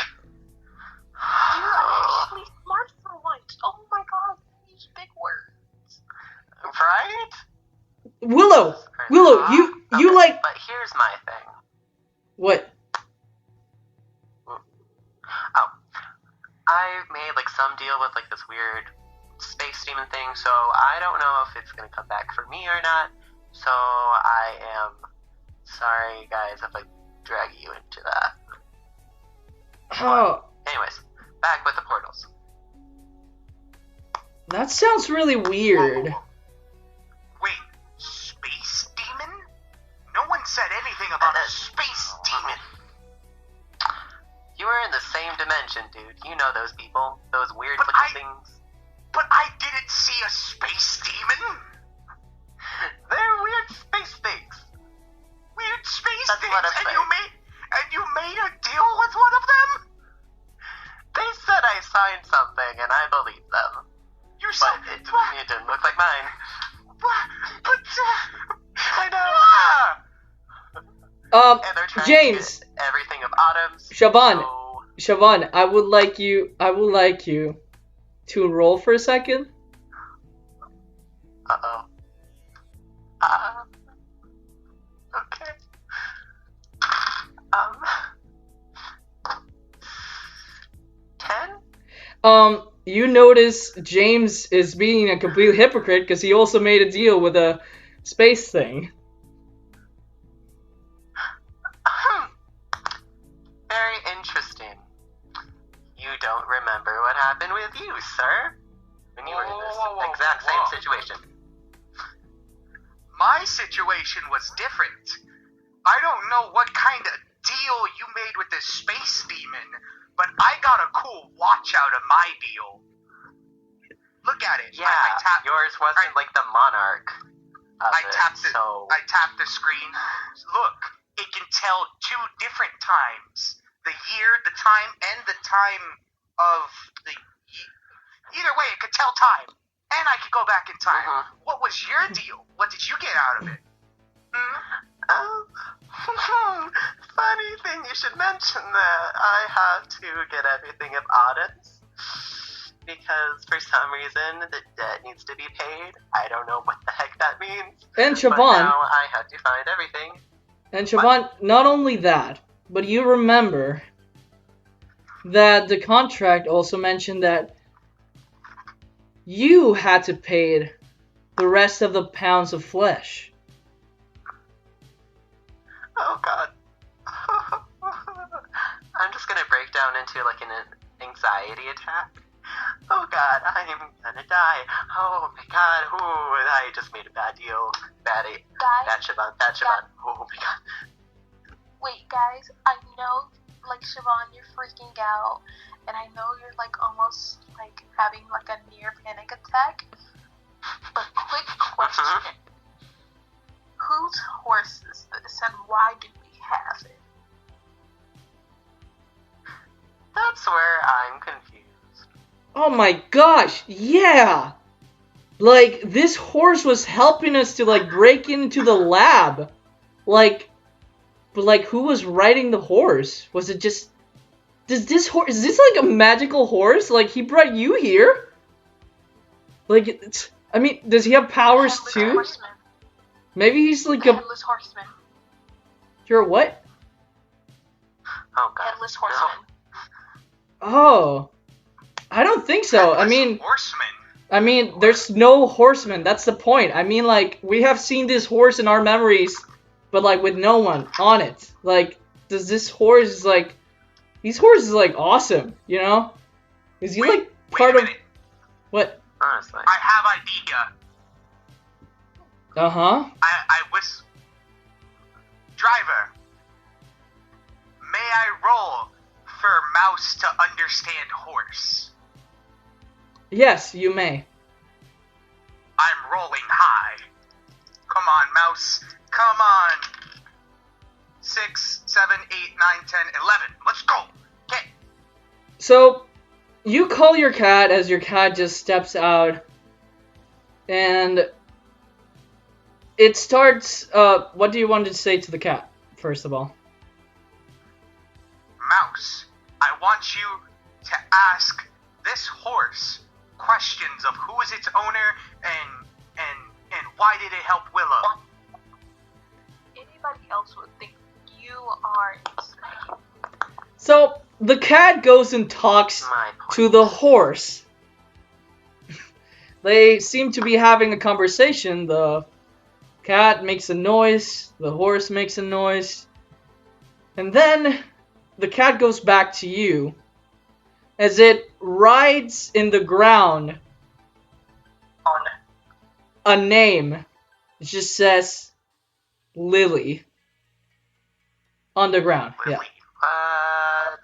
You're actually smart for once. Oh my god, these big words. Right? Willow, you Okay, like... But here's my thing. What? Oh. I made, like, some deal with, like, this weird space demon thing, so I don't know if it's gonna come back for me or not. So I am sorry, guys, if I drag you into that. Oh, Anyways, back with the portals. that sounds really weird. Wait, space demon? No one said anything about a space demon. You were in the same dimension, dude. You know those people. Those weird But looking things. But I didn't see a space demon. line. But I know. And they're trying James, to get everything of Autumn's. Siobhan, So... Siobhan, I would like you to roll for a second. Uh-oh. Okay. 10? You notice James is being a complete hypocrite because he also made a deal with a space thing. Very interesting. You don't remember what happened with you, sir? When you were in this exact same situation. My situation was different. I don't know what kind of deal you made with this space demon, but I got a cool watch out of my deal. Look at it. Yeah, yours wasn't like the monarch. I tapped the screen. Look, it can tell 2 different times. The year, the time, and the time of the... Either way, it could tell time. And I could go back in time. What was your deal? What did you get out of it? Funny thing you should mention that. I have to get everything of Autumn's. Because for some reason, the debt needs to be paid. I don't know what the heck that means. And Siobhan... But now I have to find everything. And Siobhan, not only that, but you remember that the contract also mentioned that you had to pay the rest of the pounds of flesh. Oh god. I'm just gonna break down into like an anxiety attack. Oh god, I'm gonna die. Oh my god, ooh, I just made a bad deal. Bad Siobhan. Oh my god. Wait, guys, I know, like, Siobhan, you're freaking out, and I know you're, like, almost, like, having, like, a near panic attack, but quick question. Whose horse is this, and why do we have it? That's where I'm confused. Oh my gosh, yeah! Like, this horse was helping us to, like, break into the lab. But, like, who was riding the horse? Was it just... is this, like, a magical horse? Like, he brought you here? Like, I mean, does he have powers too? Horseman. Maybe he's like a... Headless horseman. You're a what? Oh god. Headless horseman. Oh. I don't think so. I mean, there's no horseman. That's the point. I mean, like, we have seen this horse in our memories, but, like, with no one on it. Like, does this horse, like... These horses, like, awesome, you know? Is he, like, part of... What? Honestly. I have idea. Uh-huh. I was... Driver. May I roll for mouse to understand horse? Yes, you may. I'm rolling high. Come on, mouse. Come on. 6, 7, 8, 9, 10, 11. Let's go. Okay. So, you call your cat as your cat just steps out. And it starts, what do you want to say to the cat, first of all? Mouse, I want you to ask this horse questions of who is its owner and why did it help Willow. Anybody else would think you are insane. So, the cat goes and talks to the horse. They seem to be having a conversation. The cat makes a noise, the horse makes a noise, and then the cat goes back to you as it rides in the ground a name. It just says Lily on the ground. Lily? Yeah.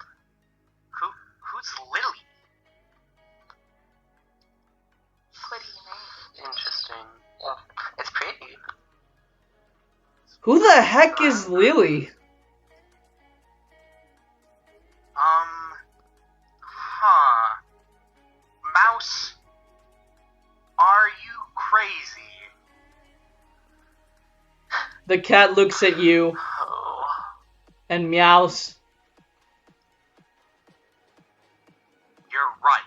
Who's Lily? Pretty name. Interesting. It's pretty. Who the heck is Lily? Mouse, are you crazy? The cat looks at you Oh. and meows. You're right.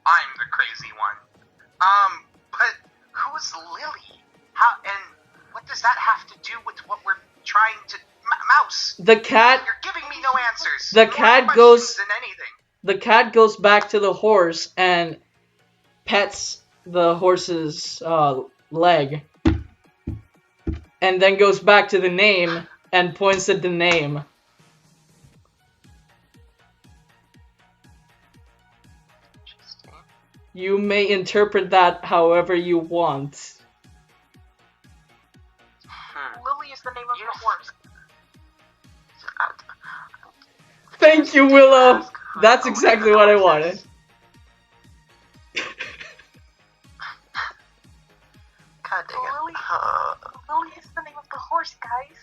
I'm the crazy one. But who's Lily? How and what does that have to do with what we're trying to... Mouse! The cat You're giving me no answers. The More cat questions goes- than anything. the cat goes back to the horse and pets the horse's leg. And then goes back to the name and points at the name. Interesting. You may interpret that however you want. Lily is the name of the horse. Thank you, Willow. That's exactly what I wanted. God dang it. Lily. Lily is the name of the horse, guys.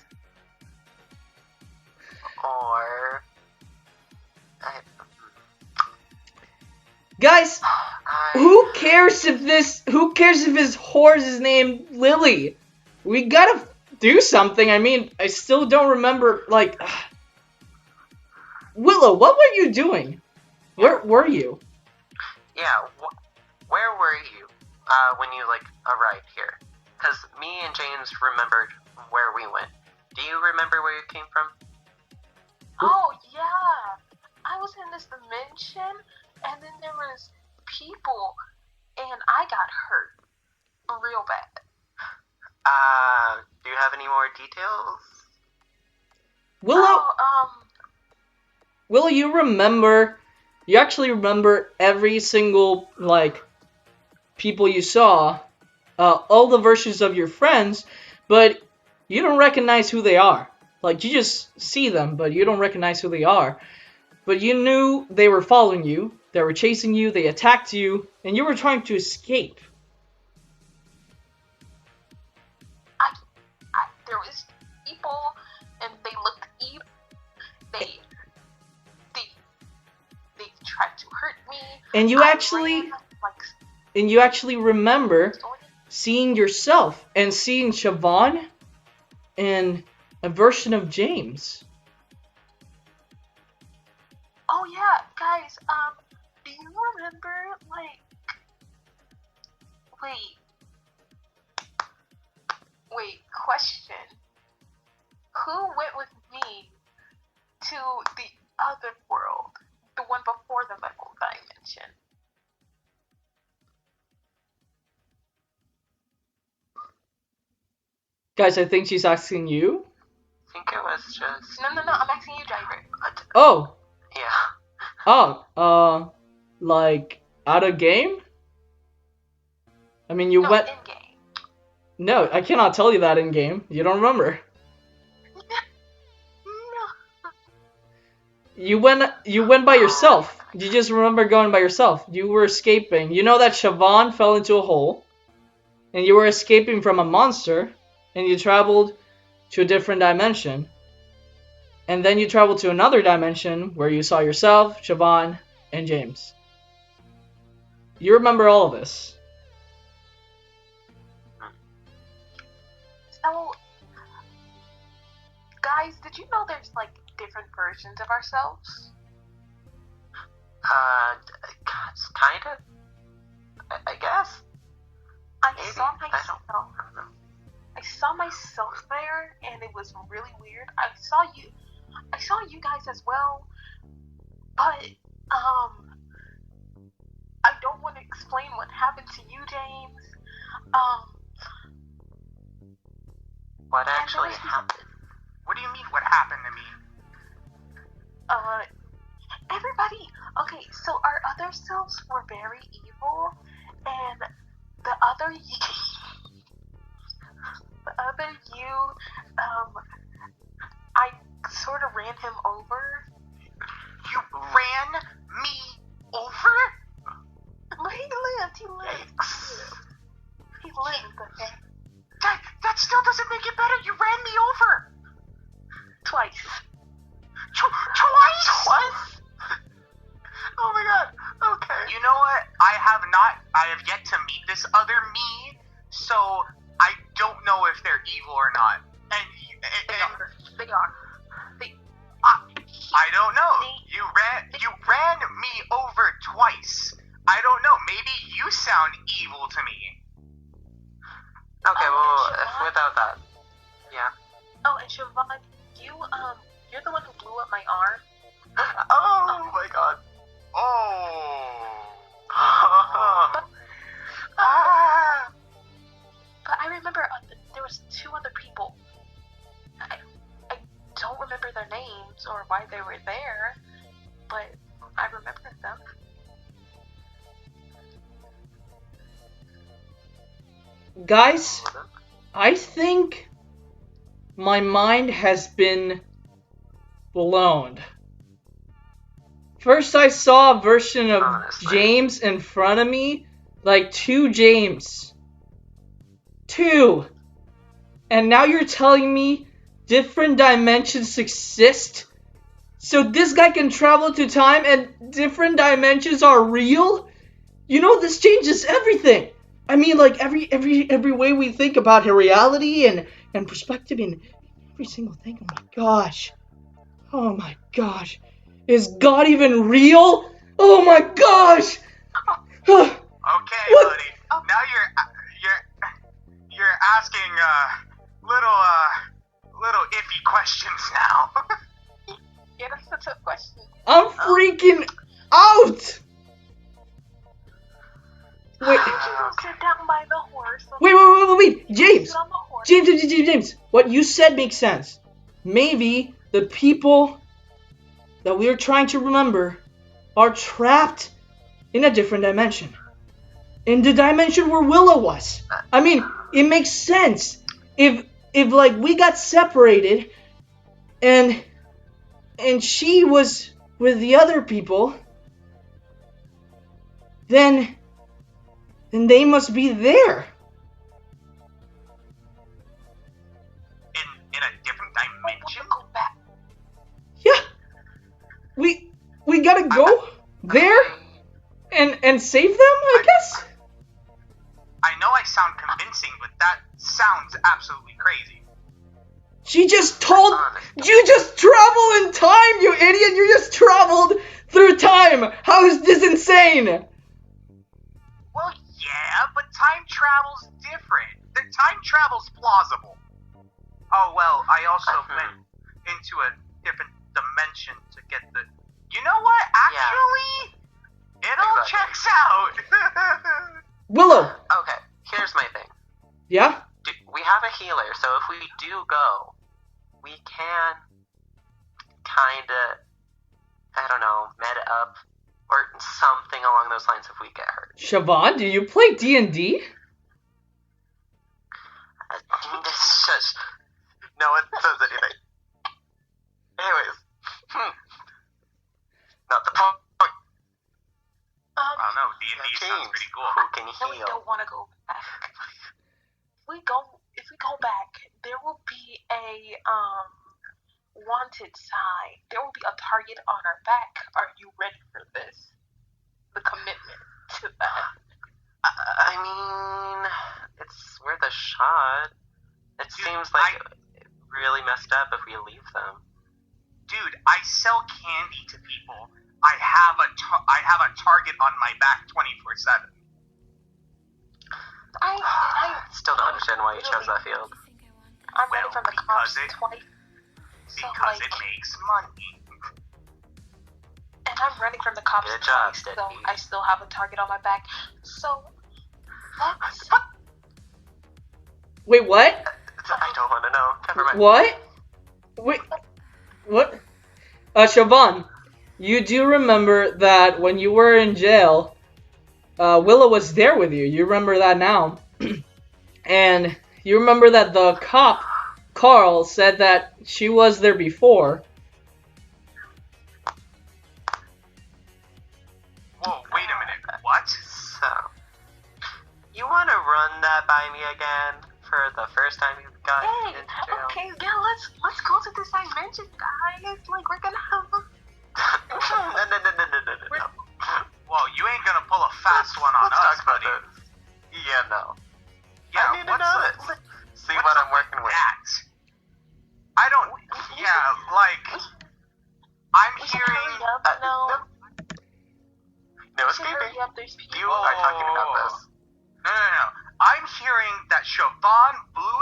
Or... Guys, who cares if his horse is named Lily? We gotta do something. I mean, I still don't remember, like... Willow, what were you doing? Where were you? Yeah, where were you when you, like, arrived here? Because me and James remembered where we went. Do you remember where you came from? Oh, yeah. I was in this dimension, and then there was people, and I got hurt. Real bad. Do you have any more details? Willow, Willow, you actually remember every single, like, people you saw, all the versions of your friends, but you don't recognize who they are. Like, you just see them, but you don't recognize who they are. But you knew they were following you, they were chasing you, they attacked you, and you were trying to escape. There was people, and they looked evil. They tried to hurt me. And you actually remember seeing yourself and seeing Siobhan and a version of James. Oh yeah, guys, do you remember, like, wait, question. Who went with me to the other world? The one before the metal dimension? Guys, I think she's asking you. I think it was just... No, I'm asking you, Driver. Oh, Yeah. like, out of game? I mean, you No, went... in-game. No, I cannot tell you that in game. You don't remember. No. You went by yourself. You just remember going by yourself. You were escaping. You know that Siobhan fell into a hole, and you were escaping from a monster, and you traveled to a different dimension. And then you traveled to another dimension where you saw yourself, Siobhan, and James. You remember all of this. So, guys, did you know there's, like, different versions of ourselves? Kind of. I guess. I Maybe. saw I myself. don't know. I saw myself there, and it was really weird. I saw you guys as well, but I don't want to explain what happened to you, James. What actually happened? What do you mean, what happened to me? Everybody. Okay, so our other selves were very evil, and the other you, I sort of ran him over. You ran me over? He lived. He lived, okay? That still doesn't make it better. You ran me over. Twice. Twice? Oh my god. Okay. You know what? I have yet to meet this other me, so know if they're evil or not. And They are. I don't know. You ran me over twice. I don't know. Maybe you sound evil to me. Okay, well, without that, yeah. Oh, and Siobhan, you're the one who blew up my arm. Oh my god. Oh. But I remember there was 2 other people. I don't remember their names or why they were there, but I remember them. Guys, I think my mind has been blown. First, I saw a version of James in front of me, like 2 James. 2! And now you're telling me different dimensions exist? So this guy can travel through time and different dimensions are real? You know, this changes everything. I mean, like, every way we think about reality and perspective and every single thing. Oh my gosh. Oh my gosh. Is God even real? Oh my gosh! Okay, buddy. Now you're asking little iffy questions now. Yeah, that's a tough question. I'm freaking out! Wait. You don't sit down by the horse. Wait. James! Sit on the horse. James! What you said makes sense. Maybe the people that we are trying to remember are trapped in a different dimension. In the dimension where Willow was. I mean, it makes sense. If like we got separated and she was with the other people, then they must be there. In a different dimension? Go back. Yeah. We gotta go there and save them, I guess? I know I sound convincing, but that sounds absolutely crazy. You just travel in time, you idiot! You just traveled through time! How is this insane? Well, yeah, but time travel's different. The time travel's plausible. Oh, well, I also went into a different dimension to get the... You know what? Actually, it all checks out. Willow! Okay, here's my thing. Yeah? We have a healer, so if we do go, we can kinda, I don't know, med up or something along those lines if we get hurt. Siobhan, do you play D&D? Shush. No one says anything. Anyways. Not the point. I don't know, D&D sounds pretty cool. Who can No, we heal? don't want to go back. If we go back, there will be a wanted sign. There will be a target on our back. Are you ready for this? The commitment to that. I mean, it's worth a shot. It seems like really messed up if we leave them. Dude, I sell candy to people. I have a target on my back 24/7. I still don't understand why you chose that field. I'm running from the cops twice. Because it makes money. And I'm running from the cops Good job, twice, so Deadbeat. I still have a target on my back. So, let's... Wait, what? I don't want to know. Never mind. What? Wait, what? Siobhan, you do remember that when you were in jail, Willow was there with you. You remember that now. And you remember that the cop, Carl, said that she was there before. Whoa, wait a minute. What? So, you want to run that by me again for the first time you got into jail? Okay, yeah, let's go to this dimension, guys. Like, we're gonna have a... No. Well, you ain't gonna pull a fast one on Let's us, talk about buddy. this. Yeah, no. Yeah, I need to know this. See what's what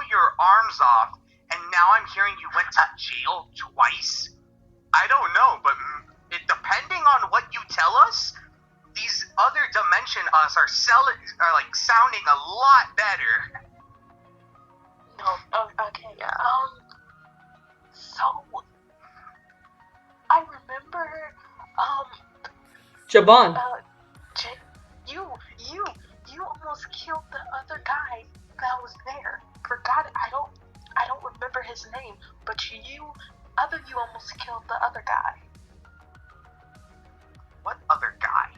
your arms off, and now I'm hearing you went to jail twice? I don't know, but depending on what you tell us, these other dimension us are like sounding a lot better. No, oh, okay. Yeah. So I remember, Siobhan. you almost killed the other guy that was there. Forgot it. I don't remember his name, but you almost killed the other guy. What other guy?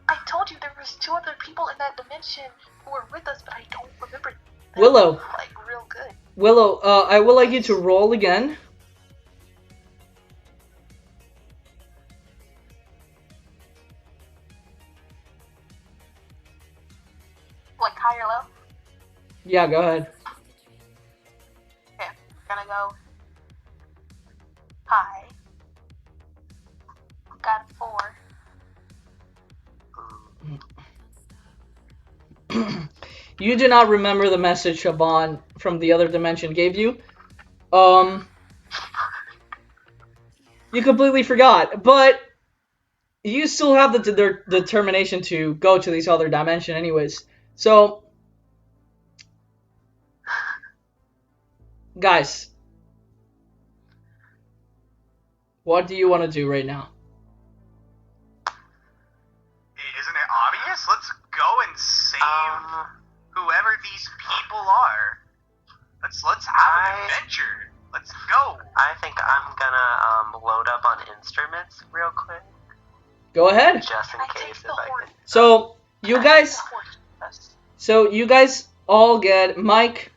I told you there was 2 other people in that dimension who were with us, but I don't remember them, Willow. like real good. Willow, I would like you to roll again. Like high or low? Yeah, go ahead. Okay, gonna go high. Got 4. You do not remember the message Siobhan from the other dimension gave you. You completely forgot, but you still have the determination to go to this other dimension anyways. So, guys, what do you want to do right now? Isn't it obvious? Let's go and save whoever these people are. Let's have an adventure. Let's go. I think I'm gonna load up on instruments real quick. Go ahead. Just in case if I can. So you guys all get Mike,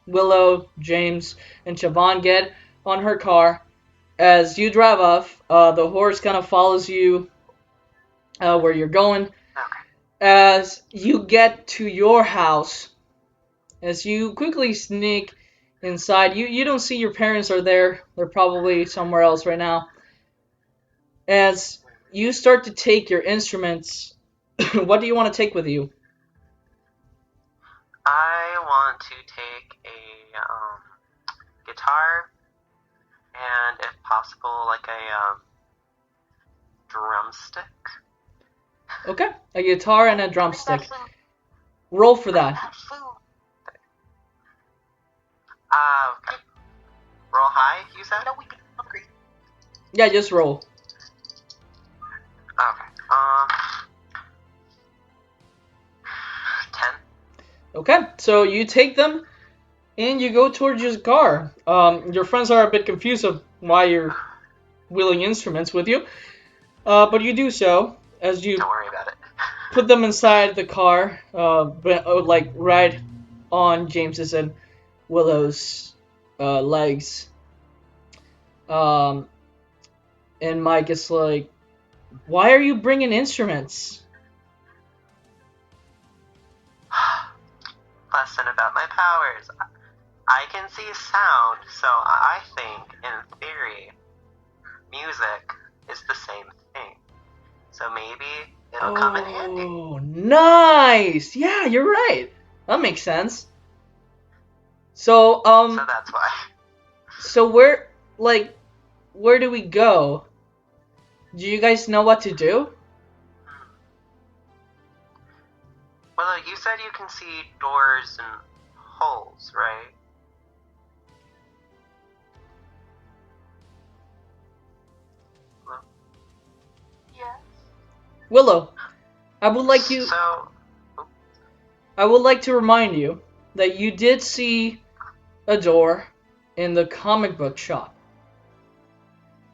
Willow, James, and Siobhan get on her car. As you drive off, the horse kind of follows you where you're going. Okay. As you get to your house, as you quickly sneak inside, you don't see your parents are there. They're probably somewhere else right now. As you start to take your instruments, what do you want to take with you? I want to take a guitar and, if possible, like a drumstick. Okay, a guitar and a drumstick. Roll for that. Okay. Roll high, you said? No, we be hungry. Yeah, just roll. Okay. 10. Okay, so you take them and you go towards your car. Your friends are a bit confused of why you're wheeling instruments with you, but you do so as you Don't worry about it. put them inside the car, like right on James's and Willow's legs. And Mike is like, "Why are you bringing instruments?" Lesson about my powers. I can see sound, so I think, in theory, music is the same thing. So maybe it'll come in handy. Oh, nice! Yeah, you're right. That makes sense. So, So that's why. so where do we go? Do you guys know what to do? Well, you said you can see doors and holes, right? Yes. Willow, I would like to remind you that you did see a door in the comic book shop.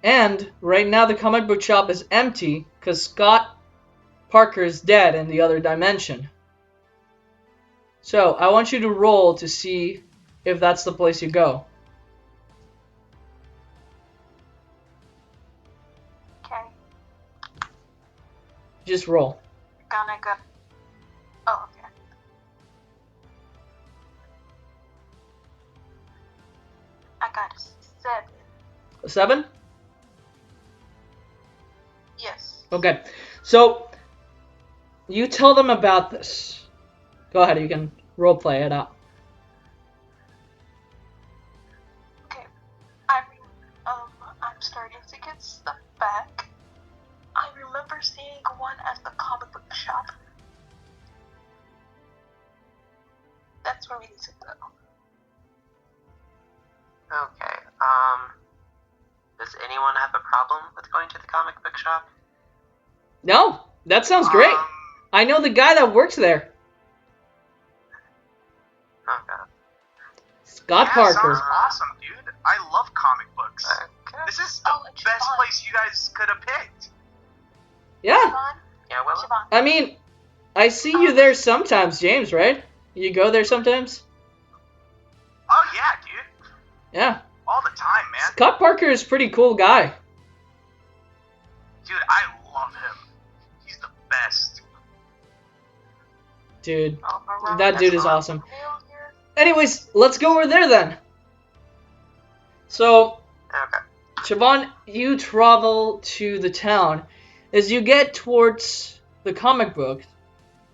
And right now the comic book shop is empty because Scott Parker is dead in the other dimension. So I want you to roll to see if that's the place you go. Okay. Just roll. Gonna go. Oh, okay. I got a 7. A 7? Yes. Okay. So you tell them about this. Go ahead, you can role play it out. to go. Okay. Does anyone have a problem with going to the comic book shop? No, that sounds great. I know the guy that works there. Okay. Scott Yeah, Parker. sounds awesome, dude. I love comic books. Okay. This is the and best Siobhan. place you guys could have picked. Yeah. Siobhan? Yeah, Willow? Siobhan. I mean, I see you there sometimes, James, right? You go there sometimes? Oh yeah, dude. Yeah. All the time, man. Scott Parker is a pretty cool guy. Dude, I love him. He's the best. Dude, Around that dude is the awesome. failure. Anyways, let's go over there then. So, Okay. Siobhan, you travel to the town as you get towards the comic book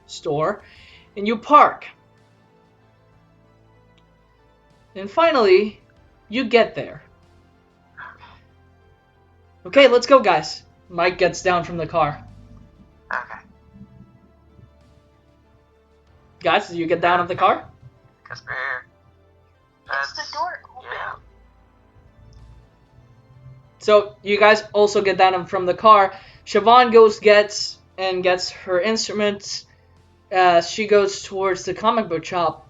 store and you park. And finally, you get there. Okay, let's go, guys. Mike gets down from the car. Okay. Guys, did you get down of the car? Guess we're here. Is the door open? Yeah. So you guys also get down from the car. Siobhan gets her instruments as she goes towards the comic book shop.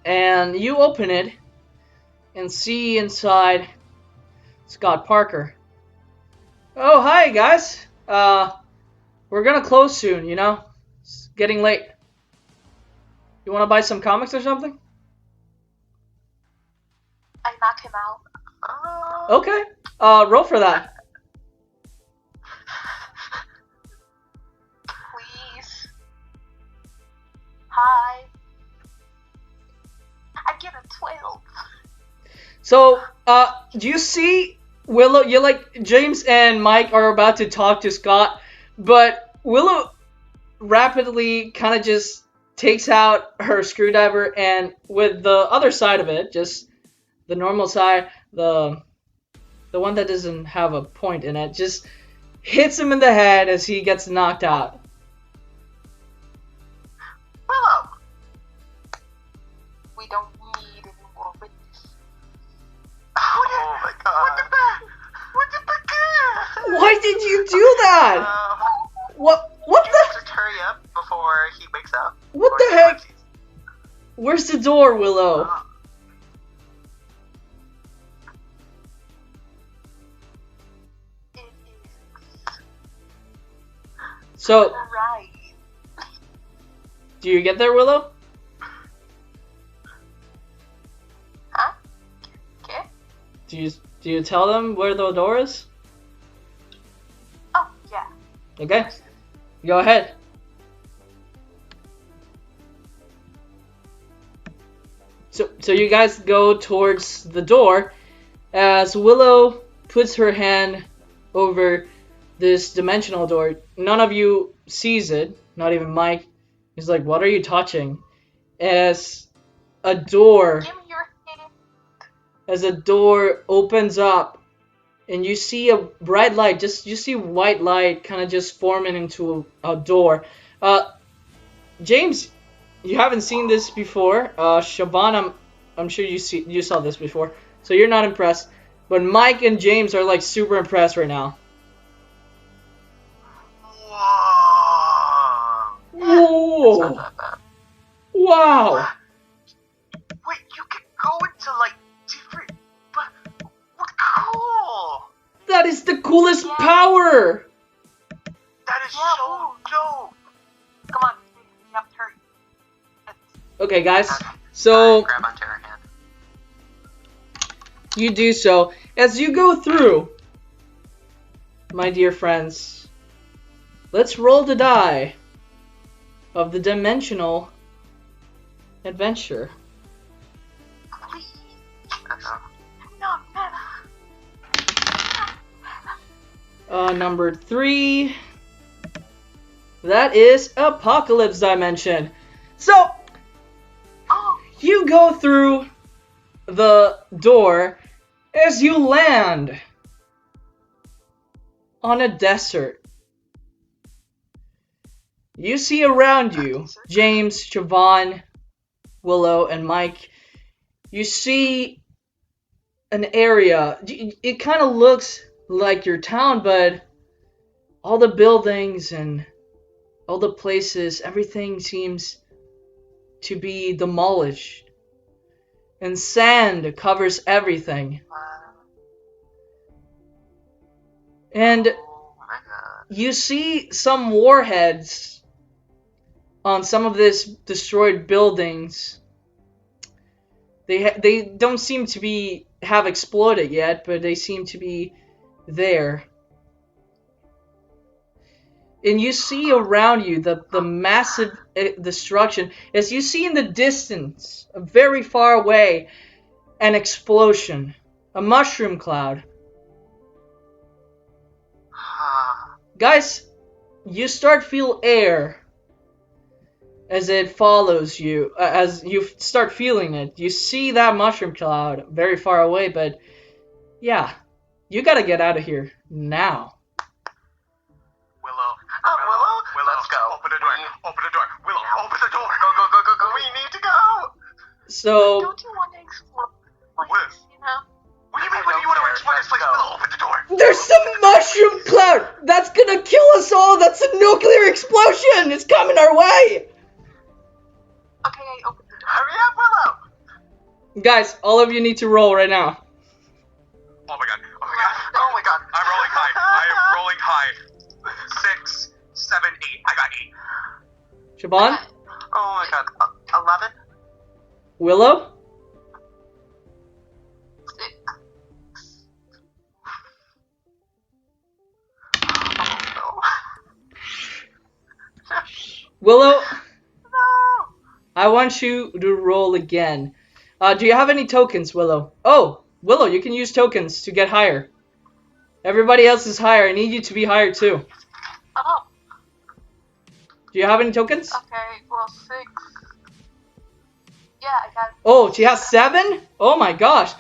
And you open it and see inside Scott Parker. Oh, hi guys. We're gonna close soon, you know? It's getting late. You wanna buy some comics or something? I knock him out. Okay. Roll for that. Please. Hi. I get a 12. So, do you see Willow? You're like, James and Mike are about to talk to Scott, but Willow rapidly kind of just takes out her screwdriver and with the other side of it, just the normal side, the one that doesn't have a point in it, just hits him in the head as he gets knocked out. Willow! We don't need any more witnesses. Oh my god. What the fuck? Why did you do that? What the? Just hurry up before he wakes up. What Or the he heck? wakes- Where's the door, Willow? It is So, right. do you get there, Willow? Huh? Okay. Do you tell them where the door is? Oh, yeah. Okay. Go ahead. So you guys go towards the door as Willow puts her hand over this dimensional door. None of you sees it, not even Mike. He's like, "What are you touching?" As a door Give me your hand. as a door opens up and you see a bright light, you see white light kind of just forming into a door. James, you haven't seen this before. Siobhan, I'm sure you saw this before, so you're not impressed. But Mike and James are like super impressed right now. Whoa! Whoa! Wow! Wait, you can go into like different. But what cool! That is the coolest power! That is Yeah, so dope. Come on. You have to hurry. Okay, guys. Okay. So Grab onto her hand. you do so. As you go through, my dear friends, let's roll the die of the dimensional adventure. Please. Uh-oh. No. Number 3. That is Apocalypse Dimension. So, Oh, you go through the door as you land on a desert. You see around you James, Siobhan, Willow and Mike, you see an area. It kind of looks like your town, but all the buildings and all the places, everything seems to be demolished. And sand covers everything. And Oh my god. you see some warheads on some of these destroyed buildings. They don't seem to have exploded yet, but they seem to be there. And you see around you the massive destruction. As you see in the distance, very far away, an explosion. A mushroom cloud. Guys, you start feel air as it follows you, as you start feeling it. You see that mushroom cloud very far away, but yeah, you gotta get out of here now. Willow. Willow, let's go. Open the door. Open the door. Willow, open the door. Go, go, go, go, go. We need to go. So, Don't you want to explore? Like, What? you know? What do you mean? What do you want to explore this place? Let's go. Willow, open the door. there's some mushroom cloud that's gonna kill us all. That's a nuclear explosion. It's coming our way. Okay, I opened the door. Hurry up, Willow. Guys, all of you need to roll right now. Oh my god. Oh my god. Oh my god. I'm rolling high. I am rolling high. 6, 7, 8. I got 8. Siobhan, Oh my god. 11? Willow, 6. Oh Willow. no. No. I want you to roll again. Do you have any tokens, Willow? Oh, Willow, you can use tokens to get higher. Everybody else is higher. I need you to be higher too. Oh, Do you have any tokens? okay, well, 6. Yeah, I got. Oh, she has 7? Oh my gosh.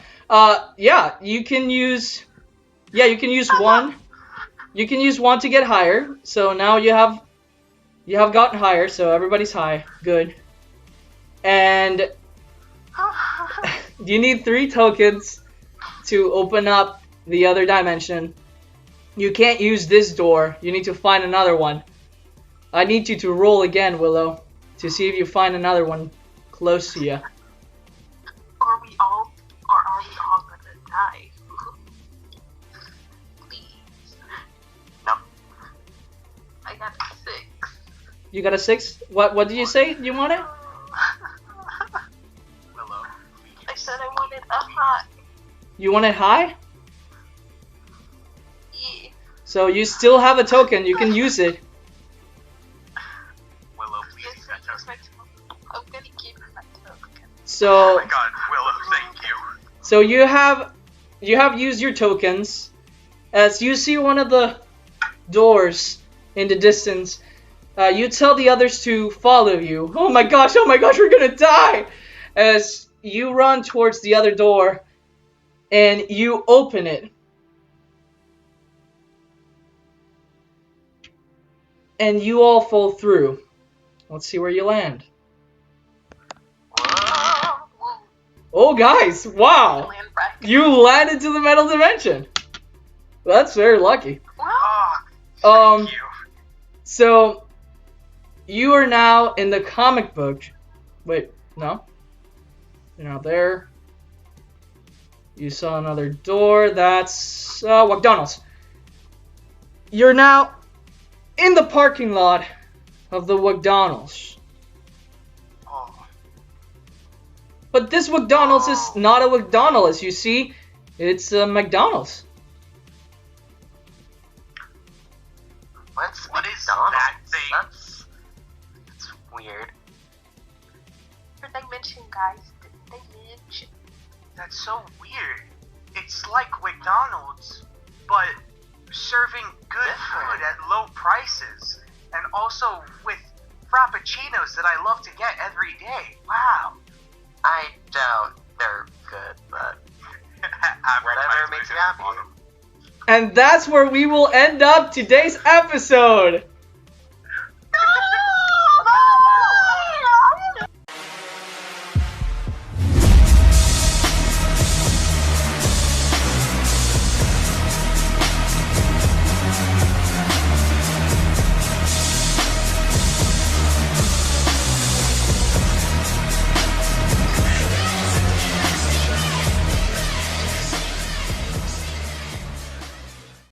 Yeah, you can use. Yeah, you can use 1. You can use 1 to get higher. So now you have gotten higher. So everybody's high. Good. And you need 3 tokens to open up the other dimension. You can't use this door. You need to find another one. I need you to roll again, Willow, to see if you find another one close to you. Are we all gonna die? Please. No. I got a 6. You got a 6? What did you say you wanted? Willow. I said I wanted a hot. You want it high? Yeah. So you still have a token. You can use it. Willow, please. This is my token. I'm gonna give her my token. Oh So my god, Willow, thank you. so you have used your tokens. As you see one of the doors in the distance, you tell the others to follow you. Oh my gosh, we're gonna die! As you run towards the other door and you open it. And you all fall through. Let's see where you land. Whoa. Whoa. Oh guys, wow! Land back. You landed to the metal dimension. That's very lucky. Oh, Um, thank you. so you are now in the comic book. Wait, no, you're not there. You saw another door. That's McDonald's. You're now in the parking lot of the McDonald's. Oh, But this McDonald's is not a McDonald's. You see, it's a McDonald's. What is McDonald's? that thing? That's weird. Did they mention, guys? Did they mention? that's so weird. It's like McDonald's, but serving good food at low prices, and also with frappuccinos that I love to get every day. Wow. I doubt they're good, but whatever makes you happy. And that's where we will end up today's episode.